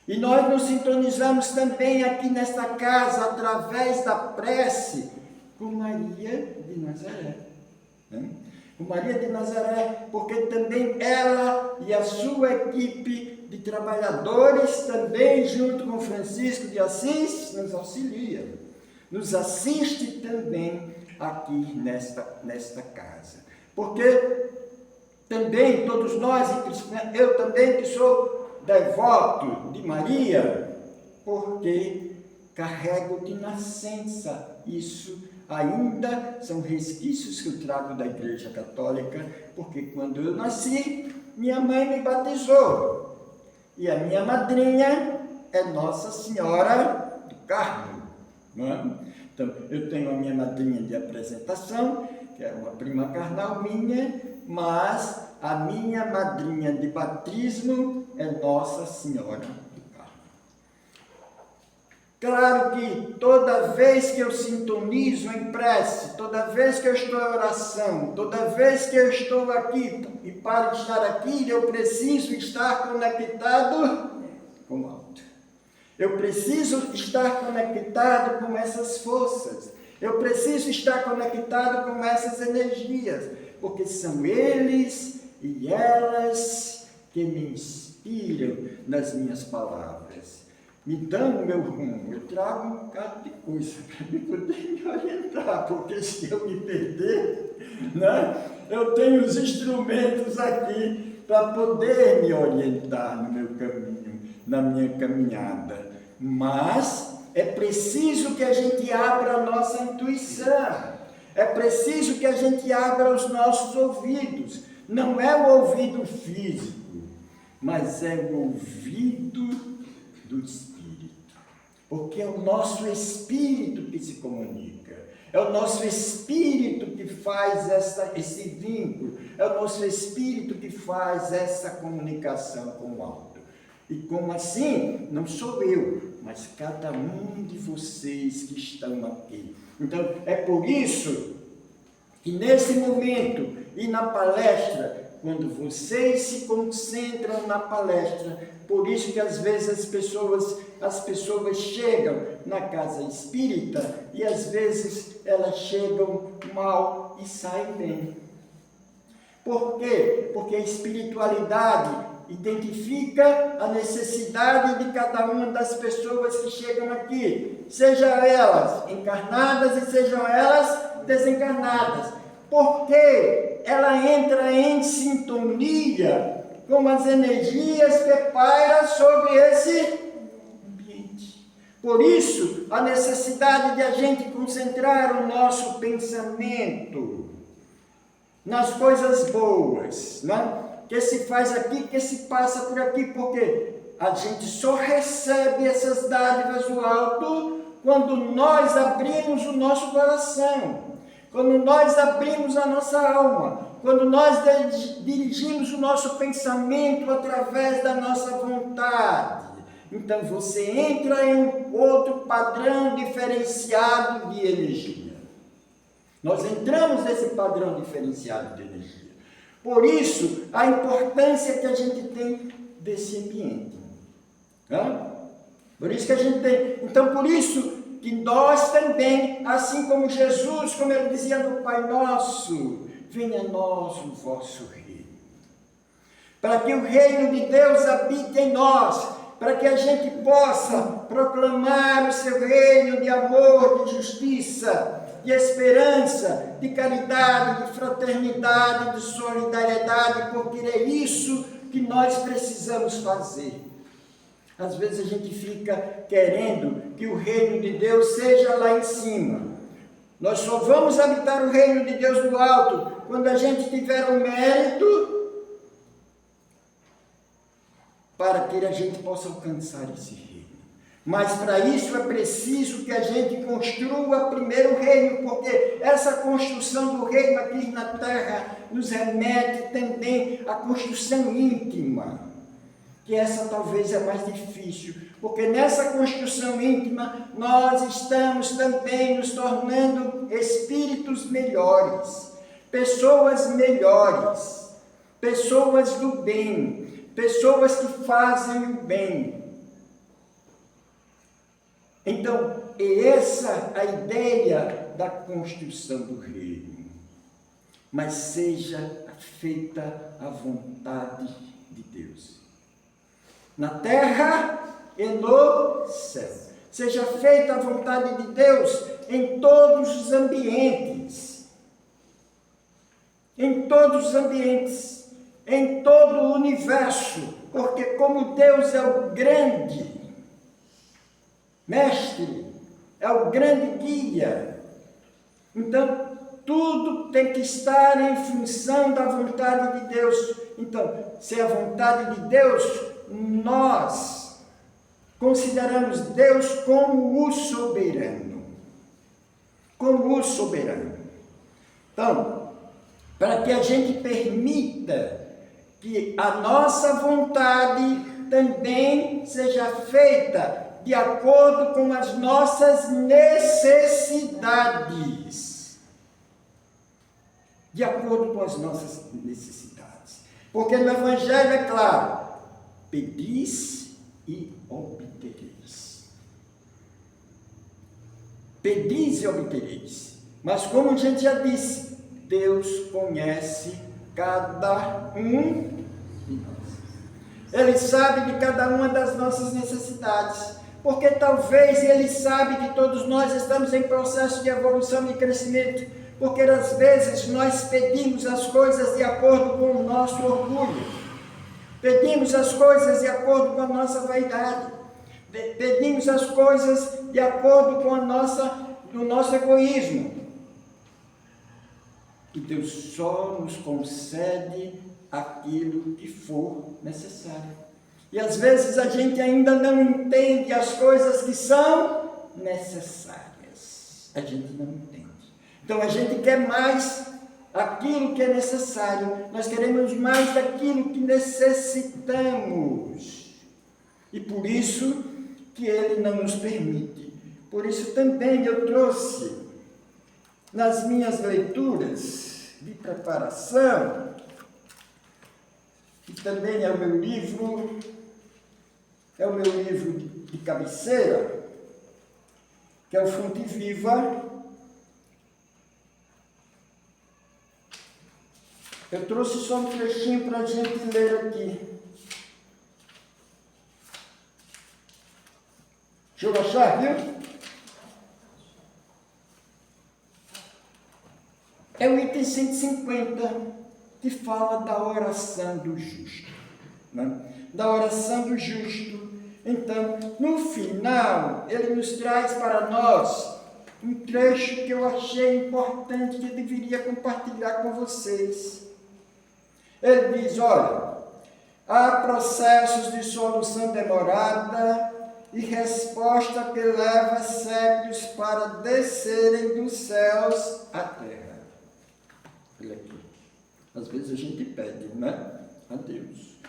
E nós nos sintonizamos também aqui nesta casa, através da prece, com Maria de Nazaré. Né? Com Maria de Nazaré, porque também ela e a sua equipe de trabalhadores, também junto com Francisco de Assis, nos auxilia, nos assiste também aqui nesta casa. Porque também todos nós, eu também que sou devoto de Maria, porque carrego de nascença. Isso ainda são resquícios que eu trago da Igreja Católica, porque quando eu nasci, minha mãe me batizou. E a minha madrinha é Nossa Senhora do Carmo. Não é? Então, eu tenho a minha madrinha de apresentação, que é uma prima carnal minha, mas a minha madrinha de batismo é Nossa Senhora do Carmo. Claro que toda vez que eu sintonizo em prece, toda vez que eu estou em oração, toda vez que eu estou aqui, e para estar aqui, eu preciso estar conectado com o alto. Eu preciso estar conectado com essas forças. Eu preciso estar conectado com essas energias, porque são eles e elas que me inspiram nas minhas palavras. Me dão o meu rumo, eu trago um bocado de coisa para me poder me orientar, porque se eu me perder, né, eu tenho os instrumentos aqui para poder me orientar no meu caminho, na minha caminhada. Mas é preciso que a gente abra a nossa intuição, é preciso que a gente abra os nossos ouvidos. Não é o ouvido físico, mas é o ouvido do Espírito. Porque é o nosso espírito que se comunica, é o nosso espírito que faz esse vínculo, é o nosso espírito que faz essa comunicação com o alto. E como assim? Não sou eu, mas cada um de vocês que estão aqui. Então, é por isso que nesse momento e na palestra, quando vocês se concentram na palestra, por isso que às vezes as pessoas chegam na casa espírita e às vezes elas chegam mal e saem bem. Por quê? Porque a espiritualidade identifica a necessidade de cada uma das pessoas que chegam aqui, sejam elas encarnadas e sejam elas desencarnadas, porque ela entra em sintonia com as energias que pairam sobre esse ambiente. Por isso, a necessidade de a gente concentrar o nosso pensamento nas coisas boas, né? Que se faz aqui, que se passa por aqui, porque a gente só recebe essas dádivas do alto quando nós abrimos o nosso coração, quando nós abrimos a nossa alma, quando nós dirigimos o nosso pensamento através da nossa vontade. Então você entra em um outro padrão diferenciado de energia. Nós entramos nesse padrão diferenciado de energia. Por isso, a importância que a gente tem desse ambiente. Por isso que a gente tem. Então, por isso que nós também, assim como Jesus, como ele dizia no Pai Nosso, venha a nós o vosso reino. Para que o reino de Deus habite em nós, para que a gente possa proclamar o seu reino de amor, de justiça, de esperança, de caridade, de fraternidade, de solidariedade, porque é isso que nós precisamos fazer. Às vezes a gente fica querendo que o reino de Deus seja lá em cima. Nós só vamos habitar o reino de Deus no alto quando a gente tiver o mérito para que a gente possa alcançar esse reino. Mas para isso é preciso que a gente construa primeiro o reino, porque essa construção do reino aqui na terra nos remete também à construção íntima, que essa talvez é mais difícil, porque nessa construção íntima nós estamos também nos tornando espíritos melhores, pessoas do bem, pessoas que fazem o bem. Então, é essa a ideia da construção do reino. Mas seja feita a vontade de Deus. Na terra e no céu. Seja feita a vontade de Deus em todos os ambientes. Em todos os ambientes. Em todo o universo. Porque como Deus é o grande mestre, é o grande guia. Então, tudo tem que estar em função da vontade de Deus. Então, se é a vontade de Deus, nós consideramos Deus como o soberano. Como o soberano. Então, para que a gente permita que a nossa vontade também seja feita de acordo com as nossas necessidades. De acordo com as nossas necessidades. Porque no Evangelho é claro, pedis e obtereis. Pedis e obtereis. Mas como a gente já disse, Deus conhece cada um de nós. Ele sabe de cada uma das nossas necessidades. Porque talvez Ele sabe que todos nós estamos em processo de evolução e crescimento. Porque às vezes nós pedimos as coisas de acordo com o nosso orgulho. Pedimos as coisas de acordo com a nossa vaidade. Pedimos as coisas de acordo com o nosso egoísmo. E Deus só nos concede aquilo que for necessário. E às vezes a gente ainda não entende as coisas que são necessárias. A gente não entende. Então a gente quer mais aquilo que é necessário. Nós queremos mais daquilo que necessitamos. E por isso que Ele não nos permite. Por isso também eu trouxe nas minhas leituras de preparação, que também é o meu livro de cabeceira, que é o Fonte Viva. Eu trouxe só um trechinho para a gente ler aqui. Deixa eu achar, viu? É o item 150, que fala da oração do justo. Né? Da oração do justo. Então, no final, ele nos traz para nós um trecho que eu achei importante, que eu deveria compartilhar com vocês. Ele diz, olha, há processos de solução demorada e resposta que leva séculos para descerem dos céus à terra. Olha aqui. Às vezes a gente pede, né? A Deus.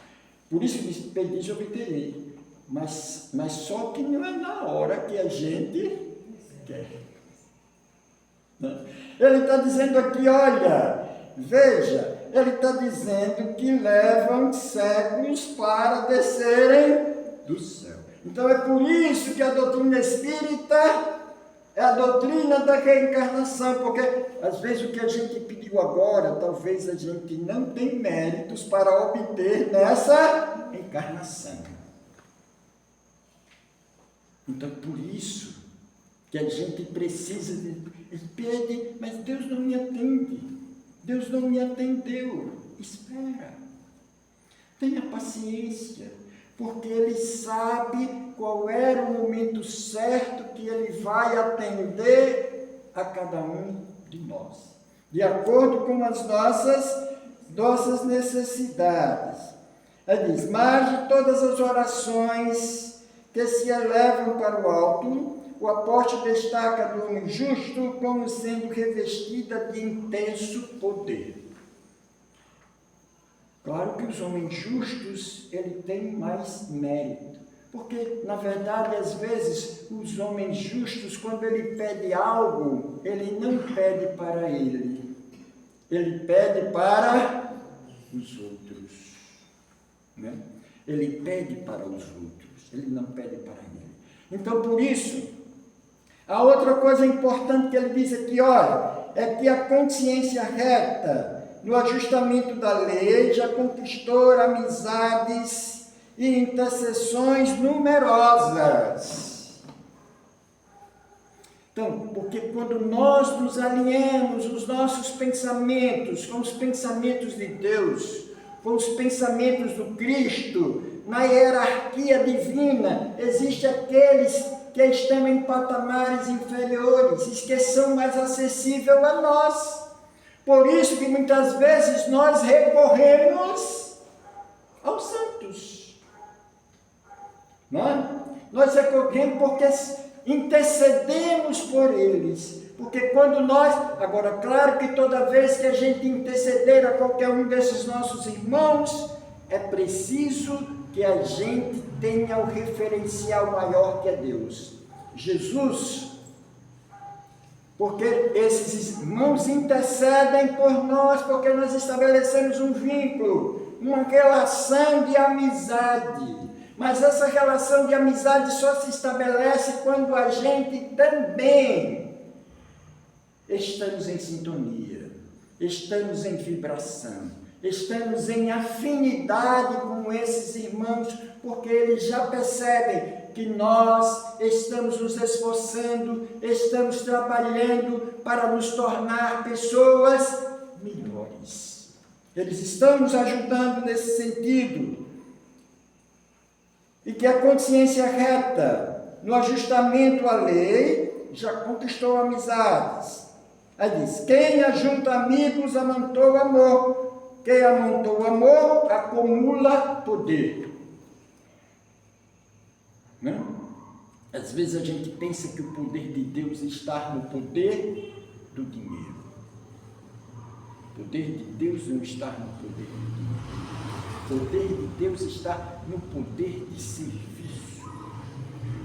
Por isso diz, pedis e obterei. Mas só que não é na hora que a gente quer. Né? Ele está dizendo aqui, olha, veja, ele está dizendo que levam séculos para descerem do céu. Então é por isso que a doutrina espírita é a doutrina da reencarnação, porque às vezes o que a gente pediu agora, talvez a gente não tem méritos para obter nessa encarnação. Então por isso que a gente precisa de pede, mas Deus não me atende. Deus não me atendeu. Espera. Tenha paciência, porque Ele sabe qual era o momento certo que Ele vai atender a cada um de nós, de acordo com as nossas necessidades. Ele diz, mas de todas as orações que se elevam para o alto, o apóstolo destaca do homem justo como sendo revestida de intenso poder. Claro que os homens justos, ele tem mais mérito, porque, na verdade, às vezes, os homens justos, quando ele pede algo, ele não pede para ele pede para os outros, né? Ele pede para os outros, ele não pede para ele. Então, por isso, a outra coisa importante que ele diz aqui, olha, é que a consciência reta, no ajustamento da lei, já conquistou amizades e intercessões numerosas. Então, porque quando nós nos alinhamos os nossos pensamentos com os pensamentos de Deus, com os pensamentos do Cristo, na hierarquia divina, existem aqueles que estão em patamares inferiores, que são mais acessíveis a nós. Por isso que muitas vezes nós recorremos aos santos. Não é? Nós recorremos porque intercedemos por eles. Porque quando nós... Agora, claro que toda vez que a gente interceder a qualquer um desses nossos irmãos, é preciso que a gente tenha o referencial maior que é Deus. Jesus, porque esses irmãos intercedem por nós, porque nós estabelecemos um vínculo, uma relação de amizade. Mas essa relação de amizade só se estabelece quando a gente também estamos em sintonia, estamos em vibração, estamos em afinidade com esses irmãos, porque eles já percebem que nós estamos nos esforçando, estamos trabalhando para nos tornar pessoas melhores. Eles estão nos ajudando nesse sentido. E que a consciência reta, no ajustamento à lei, já conquistou amizades. Aí diz, quem ajunta amigos amontou amor. Quem amontou amor, acumula poder. Não? Às vezes a gente pensa que o poder de Deus está no poder do dinheiro. O poder de Deus não está no poder do dinheiro. O poder de Deus está no poder de serviço,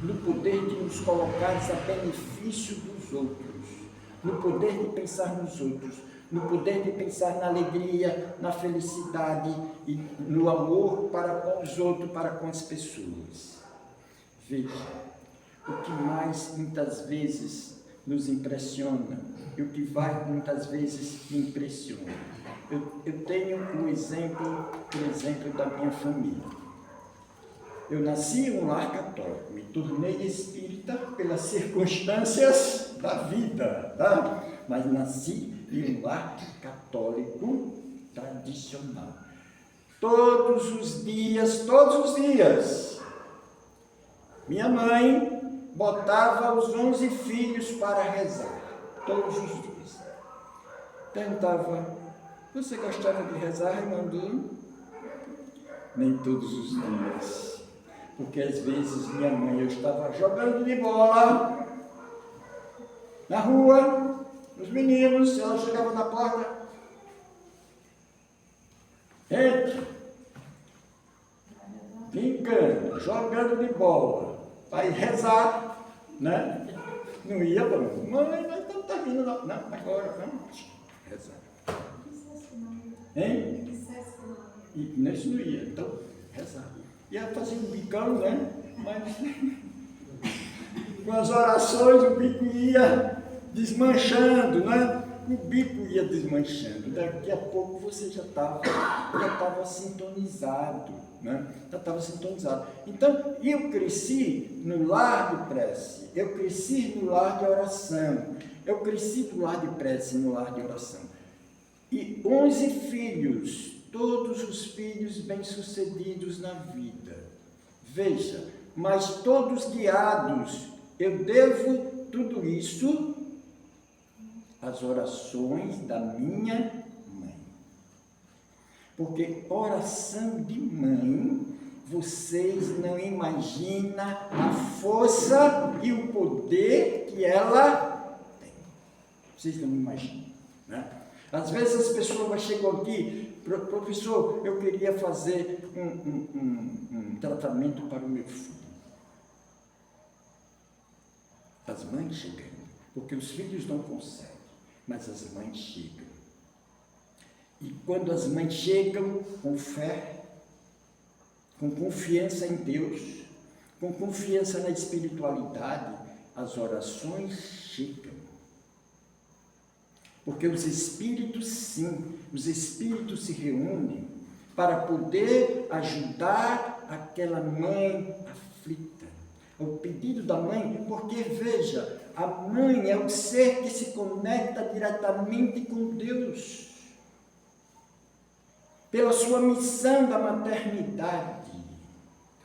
no poder de nos colocar a benefício dos outros, no poder de pensar nos outros, no poder de pensar na alegria, na felicidade e no amor para com os outros, para com as pessoas. Veja, o que mais muitas vezes nos impressiona e o que vai muitas vezes me impressiona. Eu tenho um exemplo, por exemplo, da minha família. Eu nasci em um lar católico, me tornei espírita pelas circunstâncias da vida, tá? Mas nasci em um lar católico tradicional. Todos os dias, minha mãe botava os 11 filhos para rezar, todos os dias. Perguntava, você gostava de rezar, Raimundo? Nem todos os dias. Porque às vezes minha mãe, eu estava jogando de bola na rua, os meninos, ela chegava na porta. Gente, brincando, jogando de bola, para ir rezar, né? Não ia para mãe, nós não está vindo, não, agora, vamos rezar. Hein? E nesse não ia, então, rezar. Ia fazer um bicão, né? Mas com as orações o bico ia desmanchando, né? O bico ia desmanchando. Daqui a pouco você já estava sintonizado, né? Já estava sintonizado. Então, eu cresci no lar de prece, eu cresci no lar de oração, eu cresci no lar de prece, no lar de oração. E 11 filhos, todos os filhos bem-sucedidos na vida. Veja, mas todos guiados, eu devo tudo isso às orações da minha mãe. Porque oração de mãe, vocês não imaginam a força e o poder que ela tem. Vocês não imaginam, né? Às vezes as pessoas chegam aqui, professor, eu queria fazer um tratamento para o meu filho. As mães chegam, porque os filhos não conseguem, mas as mães chegam. E quando as mães chegam com fé, com confiança em Deus, com confiança na espiritualidade, as orações chegam. Porque os espíritos, sim, os espíritos se reúnem para poder ajudar aquela mãe aflita. O pedido da mãe, porque veja, a mãe é o ser que se conecta diretamente com Deus. Pela sua missão da maternidade.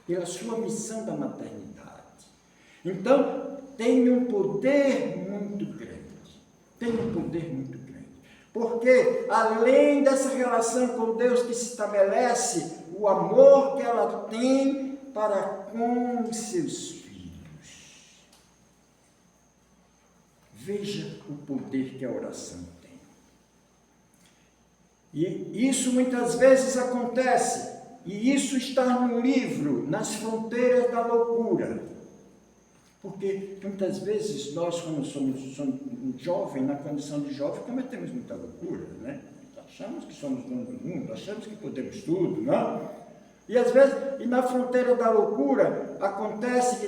Pela sua missão da maternidade. Então, tem um poder muito grande. Tem um poder muito grande. Porque, além dessa relação com Deus que se estabelece, o amor que ela tem para com os seus filhos. Veja o poder que a oração tem. E isso muitas vezes acontece e isso está no livro, Nas Fronteiras da Loucura. Porque muitas vezes nós, quando somos jovens, na condição de jovem, cometemos muita loucura, né? Achamos que somos donos do mundo, achamos que podemos tudo, não? E às vezes, e na fronteira da loucura, acontece que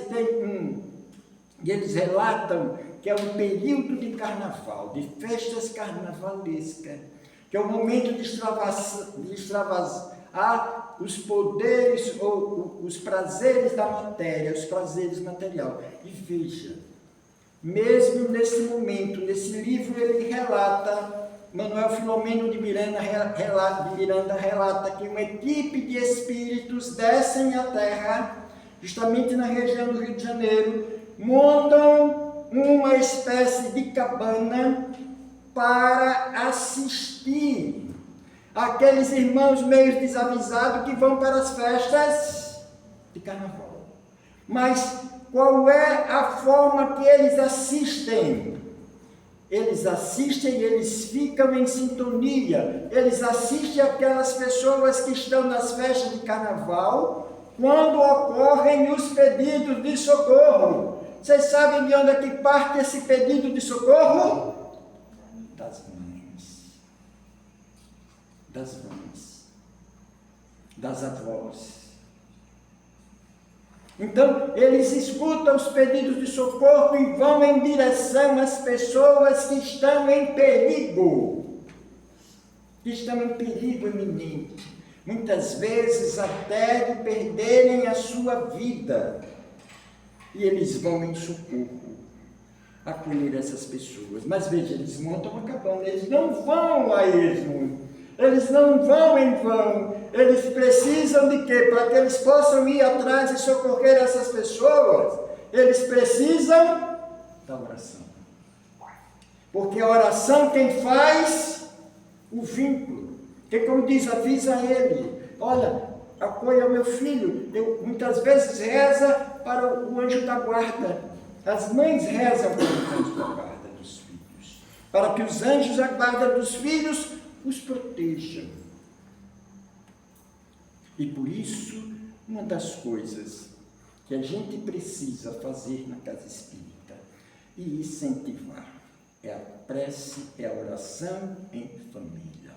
e eles relatam que é um período de carnaval, de festas carnavalescas, que é o momento de extravasar os poderes ou os prazeres da matéria, os prazeres materiais. E veja, mesmo nesse momento, nesse livro ele relata, Manuel Filomeno de Miranda relata que uma equipe de espíritos descem à Terra, justamente na região do Rio de Janeiro, montam uma espécie de cabana para assistir aqueles irmãos meio desavisados que vão para as festas de carnaval. Mas qual é a forma que eles assistem? Eles assistem e eles ficam em sintonia. Eles assistem aquelas pessoas que estão nas festas de carnaval quando ocorrem os pedidos de socorro. Vocês sabem de onde é que parte esse pedido de socorro? Das mães. Das mães. Das avós. Então, eles escutam os pedidos de socorro e vão em direção às pessoas que estão em perigo. Que estão em perigo iminente. Muitas vezes até de perderem a sua vida. E eles vão em socorro acolher essas pessoas. Mas veja, eles montam uma cabana, eles não vão a esmo. Eles não vão em vão. Eles precisam de quê? Para que eles possam ir atrás e socorrer essas pessoas, eles precisam da oração. Porque a oração quem faz? O vínculo. Que como diz, avisa ele. Olha, apoia o meu filho. Muitas vezes reza para o anjo da guarda. As mães rezam para o anjo da guarda dos filhos. Para que os anjos da guarda dos filhos os protejam. E por isso, uma das coisas que a gente precisa fazer na casa espírita e incentivar é a prece, é a oração em família.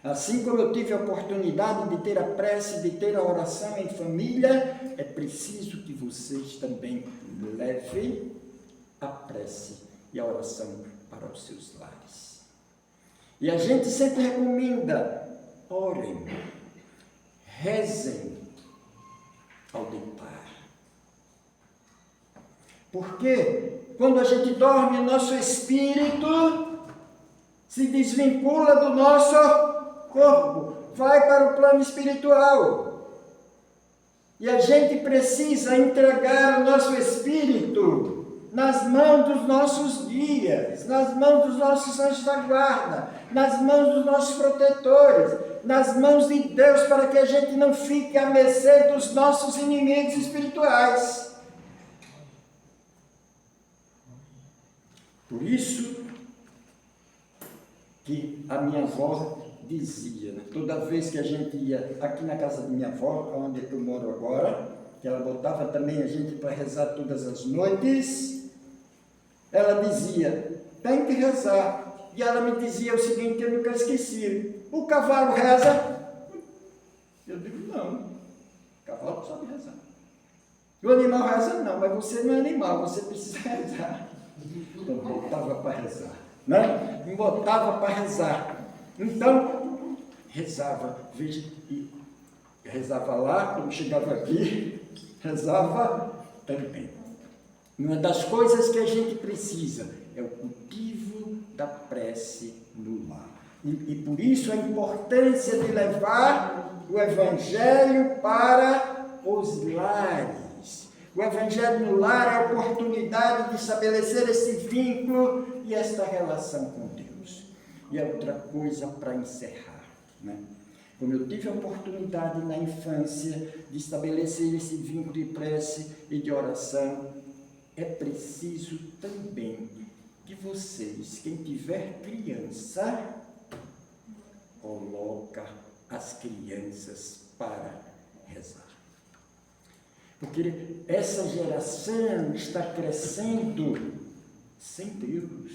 Assim como eu tive a oportunidade de ter a prece, de ter a oração em família, é preciso que vocês também levem a prece e a oração para os seus lares. E a gente sempre recomenda, orem, rezem ao deitar. Porque quando a gente dorme, o nosso espírito se desvincula do nosso corpo, vai para o plano espiritual. E a gente precisa entregar o nosso espírito nas mãos dos nossos guias, nas mãos dos nossos anjos da guarda, nas mãos dos nossos protetores, nas mãos de Deus, para que a gente não fique à mercê dos nossos inimigos espirituais. Por isso que a minha avó dizia, né, toda vez que a gente ia aqui na casa da minha avó, onde eu moro agora, que ela botava também a gente para rezar todas as noites, ela dizia, tem que rezar. E ela me dizia o seguinte, eu nunca esqueci, o cavalo reza? Eu digo, não, o cavalo não sabe rezar. O animal reza? Não, mas você não é animal, você precisa rezar. Então, botava para rezar, né? Me botava para rezar. Então, rezava, veja, e rezava lá, quando chegava aqui, rezava também. Uma das coisas que a gente precisa é o cultivo da prece no lar. E por isso a importância de levar o Evangelho para os lares. O Evangelho no lar é a oportunidade de estabelecer esse vínculo e esta relação com Deus. E é outra coisa para encerrar, né? Como eu tive a oportunidade na infância de estabelecer esse vínculo de prece e de oração, é preciso também que vocês, quem tiver criança, coloca as crianças para rezar. Porque essa geração está crescendo sem Deus.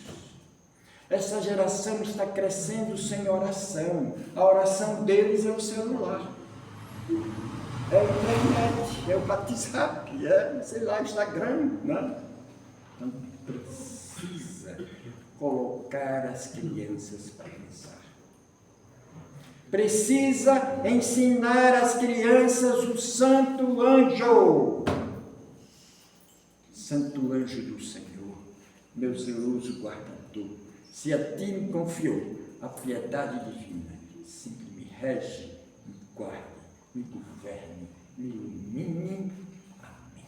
Essa geração está crescendo sem oração. A oração deles é o celular, é a internet, é o WhatsApp, é, sei lá, Instagram, né? Então precisa colocar as crianças para rezar. Precisa ensinar às crianças o santo anjo. Santo anjo do Senhor, meu zeloso guardador, se a ti me confiou a piedade divina, sempre me rege, me guarde, me governe, me ilumine. Amém.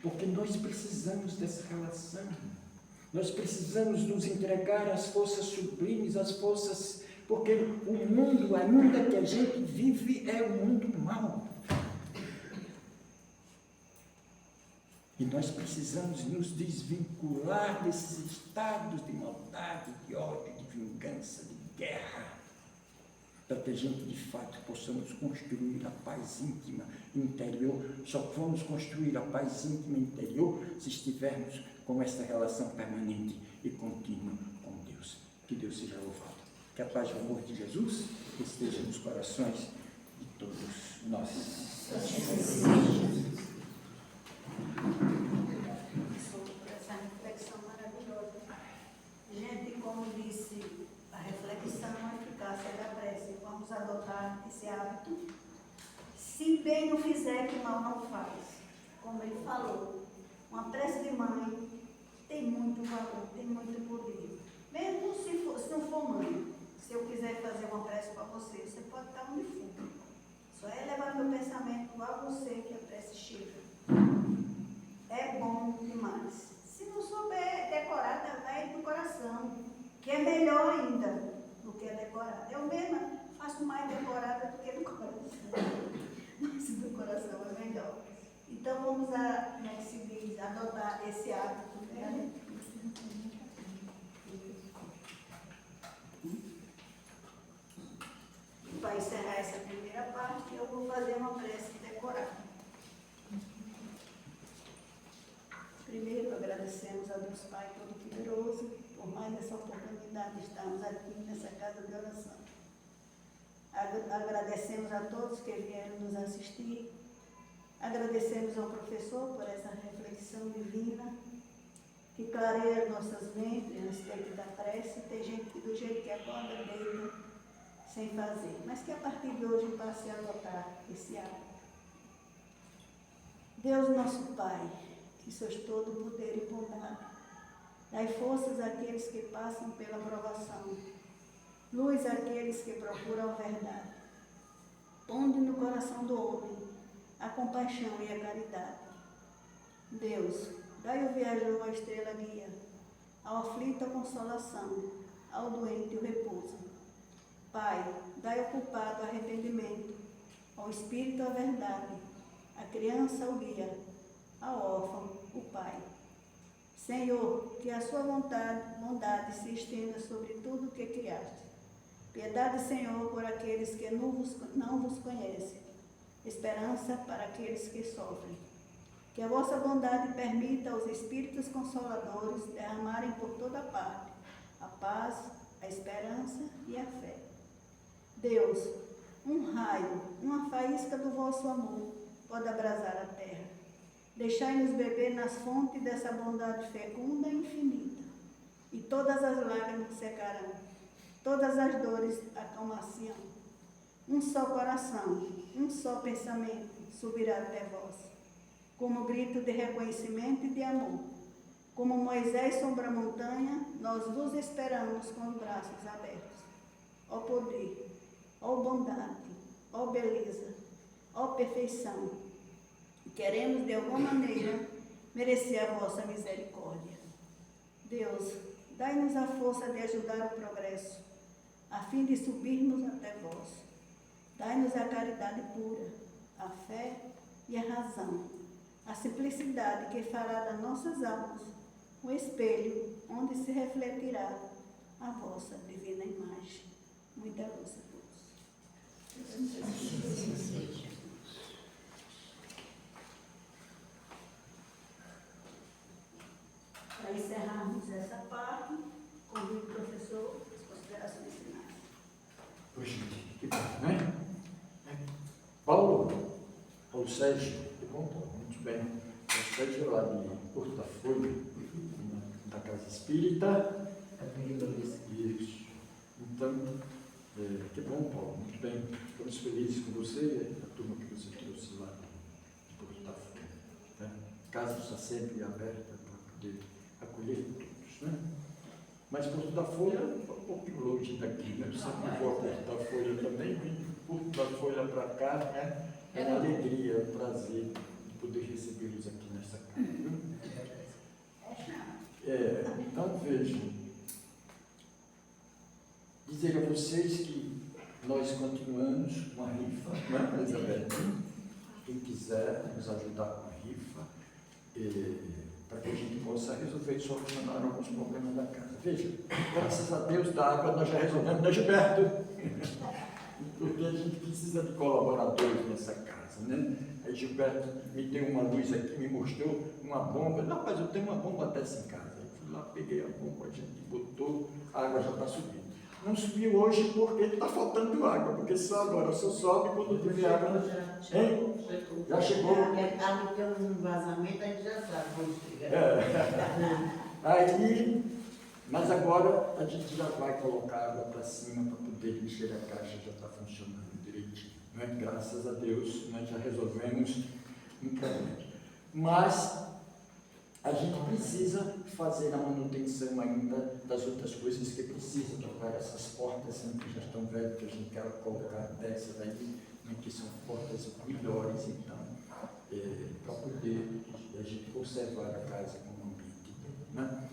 Porque nós precisamos dessa relação. Nós precisamos nos entregar às forças sublimes, às forças... Porque o mundo, ainda que a gente vive, é um mundo mau. E nós precisamos nos desvincular desses estados de maldade, de ódio, de vingança, de guerra, para que a gente, de fato, possamos construir a paz íntima interior. Só vamos construir a paz íntima interior se estivermos com essa relação permanente e contínua com Deus. Que Deus seja louvado. Que a paz e o amor de Jesus esteja nos corações de todos nós. Essa reflexão maravilhosa. Gente, como disse, a reflexão é a eficácia da prece. Vamos adotar esse hábito. Se bem o fizer, que mal não faz. Como ele falou, uma prece de mãe tem muito valor, tem muito poder. Mesmo se não for mãe, se eu quiser fazer uma prece para você, você pode estar onde for. Só é levar meu pensamento a você que a prece chega. É bom demais. Se não souber decorar, vai do coração, que é melhor ainda do que decorar. Eu mesma faço mais decorada do que do coração. Mas do coração é melhor. Então vamos adotar esse hábito, né? Para encerrar essa primeira parte, eu vou fazer uma prece decorada. Primeiro, agradecemos a Deus Pai Todo-Poderoso por mais essa oportunidade de estarmos aqui nessa casa de oração. Agradecemos a todos que vieram nos assistir. Agradecemos ao professor por essa reflexão divina que clareia nossas mentes a respeito da prece. Tem gente que do jeito que acorda, deita, sem fazer. Mas que a partir de hoje passe a adotar esse hábito. Deus nosso Pai, que sois todo poder e bondade, dai forças àqueles que passam pela provação, luz àqueles que procuram a verdade. Ponde no coração do homem a compaixão e a caridade. Deus, dai ao viajor a estrela guia, ao aflito a consolação, ao doente o repouso. Pai, dai ao culpado arrependimento, ao espírito a verdade, à criança o guia, ao órfão o pai. Senhor, que a sua bondade se estenda sobre tudo o que criaste. Piedade, Senhor, por aqueles que não vos conhecem. Esperança para aqueles que sofrem. Que a vossa bondade permita aos Espíritos Consoladores derramarem por toda parte a paz, a esperança e a fé. Deus, um raio, uma faísca do vosso amor pode abrasar a terra. Deixai-nos beber nas fontes dessa bondade fecunda e infinita, e todas as lágrimas secarão, todas as dores acalmar-se-ão. Um só coração, um só pensamento subirá até vós, como grito de reconhecimento e de amor. Como Moisés sobre a montanha, nós vos esperamos com os braços abertos. Ó poder, ó bondade, ó beleza, ó perfeição, queremos de alguma maneira merecer a vossa misericórdia. Deus, dai-nos a força de ajudar o progresso, a fim de subirmos até vós. Dai-nos a caridade pura, a fé e a razão, a simplicidade que fará das nossas almas um espelho onde se refletirá a vossa divina imagem. Muita luz a todos. Assim seja. Para encerrarmos essa parte, convido o professor as considerações finais. Poxa, que bom, né? Paulo Sérgio, que bom, Paulo, muito bem. Paulo Sérgio lá de Porto da Folha, da Casa Espírita. Isso. Então, que bom, Paulo, muito bem. Ficamos felizes com você e a turma que você trouxe lá de Porto da Folha. Né? A casa está sempre aberta para poder acolher todos, né? Mas Porto da Folha é um pouco longe daqui, né? Eu sempre vou a Porto da Folha também, vim de Porto da Folha para cá, né? É uma alegria, é um prazer de poder recebê-los aqui nessa casa. Viu? Então vejam, dizer a vocês que nós continuamos com a rifa, né, Elizabeth? Quem quiser nos ajudar com a rifa, para que a gente possa resolver e solucionar alguns problemas da casa. Veja, graças a Deus da água nós já resolvemos, né, Gilberto? Porque a gente precisa de colaboradores nessa casa, né? Aí Gilberto me deu uma luz aqui, me mostrou uma bomba. Não, mas eu tenho uma bomba dessa em casa. Eu fui lá, peguei a bomba, a gente botou, a água já está subindo. Não subiu hoje porque está faltando água, porque só agora só sobe quando tiver água. Hein? Já chegou. Ali tem um vazamento, a gente já sabe quando chega. Aí, mas agora a gente já vai colocar água para cima para poder encher a caixa, já está funcionando direitinho. Né? Graças a Deus, nós já resolvemos um problema. Mas a gente precisa fazer a manutenção ainda das outras coisas que precisa trocar. Essas portas que já estão velhas, que a gente quer colocar dessas aí, né, que são portas melhores, então, para poder a gente conservar a casa como ambiente. Né?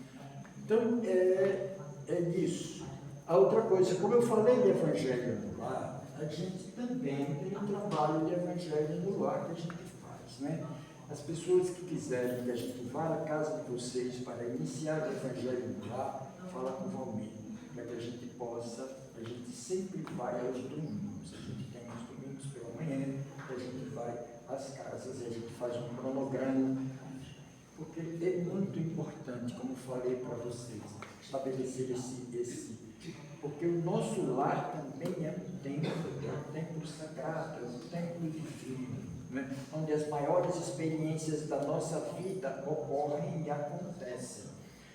Então, é isso. A outra coisa, como eu falei de evangelho no lar, a gente também tem um trabalho de evangelho no lar que a gente faz, né? As pessoas que quiserem que a gente vá à casa de vocês para iniciar o evangelho no lar, fala com o Valmir, para que a gente possa, a gente sempre vai aos domingos, a gente tem os domingos pela manhã, a gente vai às casas e a gente faz um cronograma, porque é muito importante, como falei para vocês, estabelecer esse, porque o nosso lar também é um templo sagrado, é um templo divino, né? Onde as maiores experiências da nossa vida ocorrem e acontecem.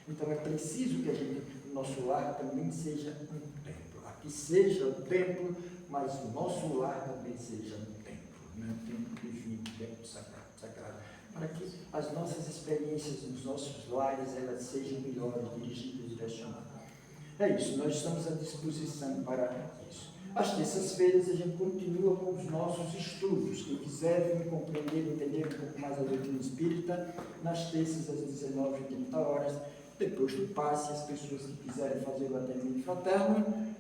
Então é preciso que o nosso lar também seja um templo. Aqui seja o templo, mas o nosso lar também seja um templo, né? Um templo divino, um templo sagrado. Para que as nossas experiências nos nossos lares elas sejam melhores, dirigidas e direcionadas. É isso, nós estamos à disposição para isso. Às terças-feiras a gente continua com os nossos estudos. Quem quiser vir compreender, entender um pouco mais a doutrina espírita, nas terças às 19h30, depois do passe, as pessoas que quiserem fazer o atendimento fraterno,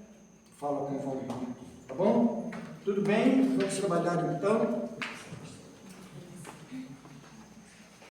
fala com o Valmir. Tá bom? Tudo bem? Vamos trabalhar então?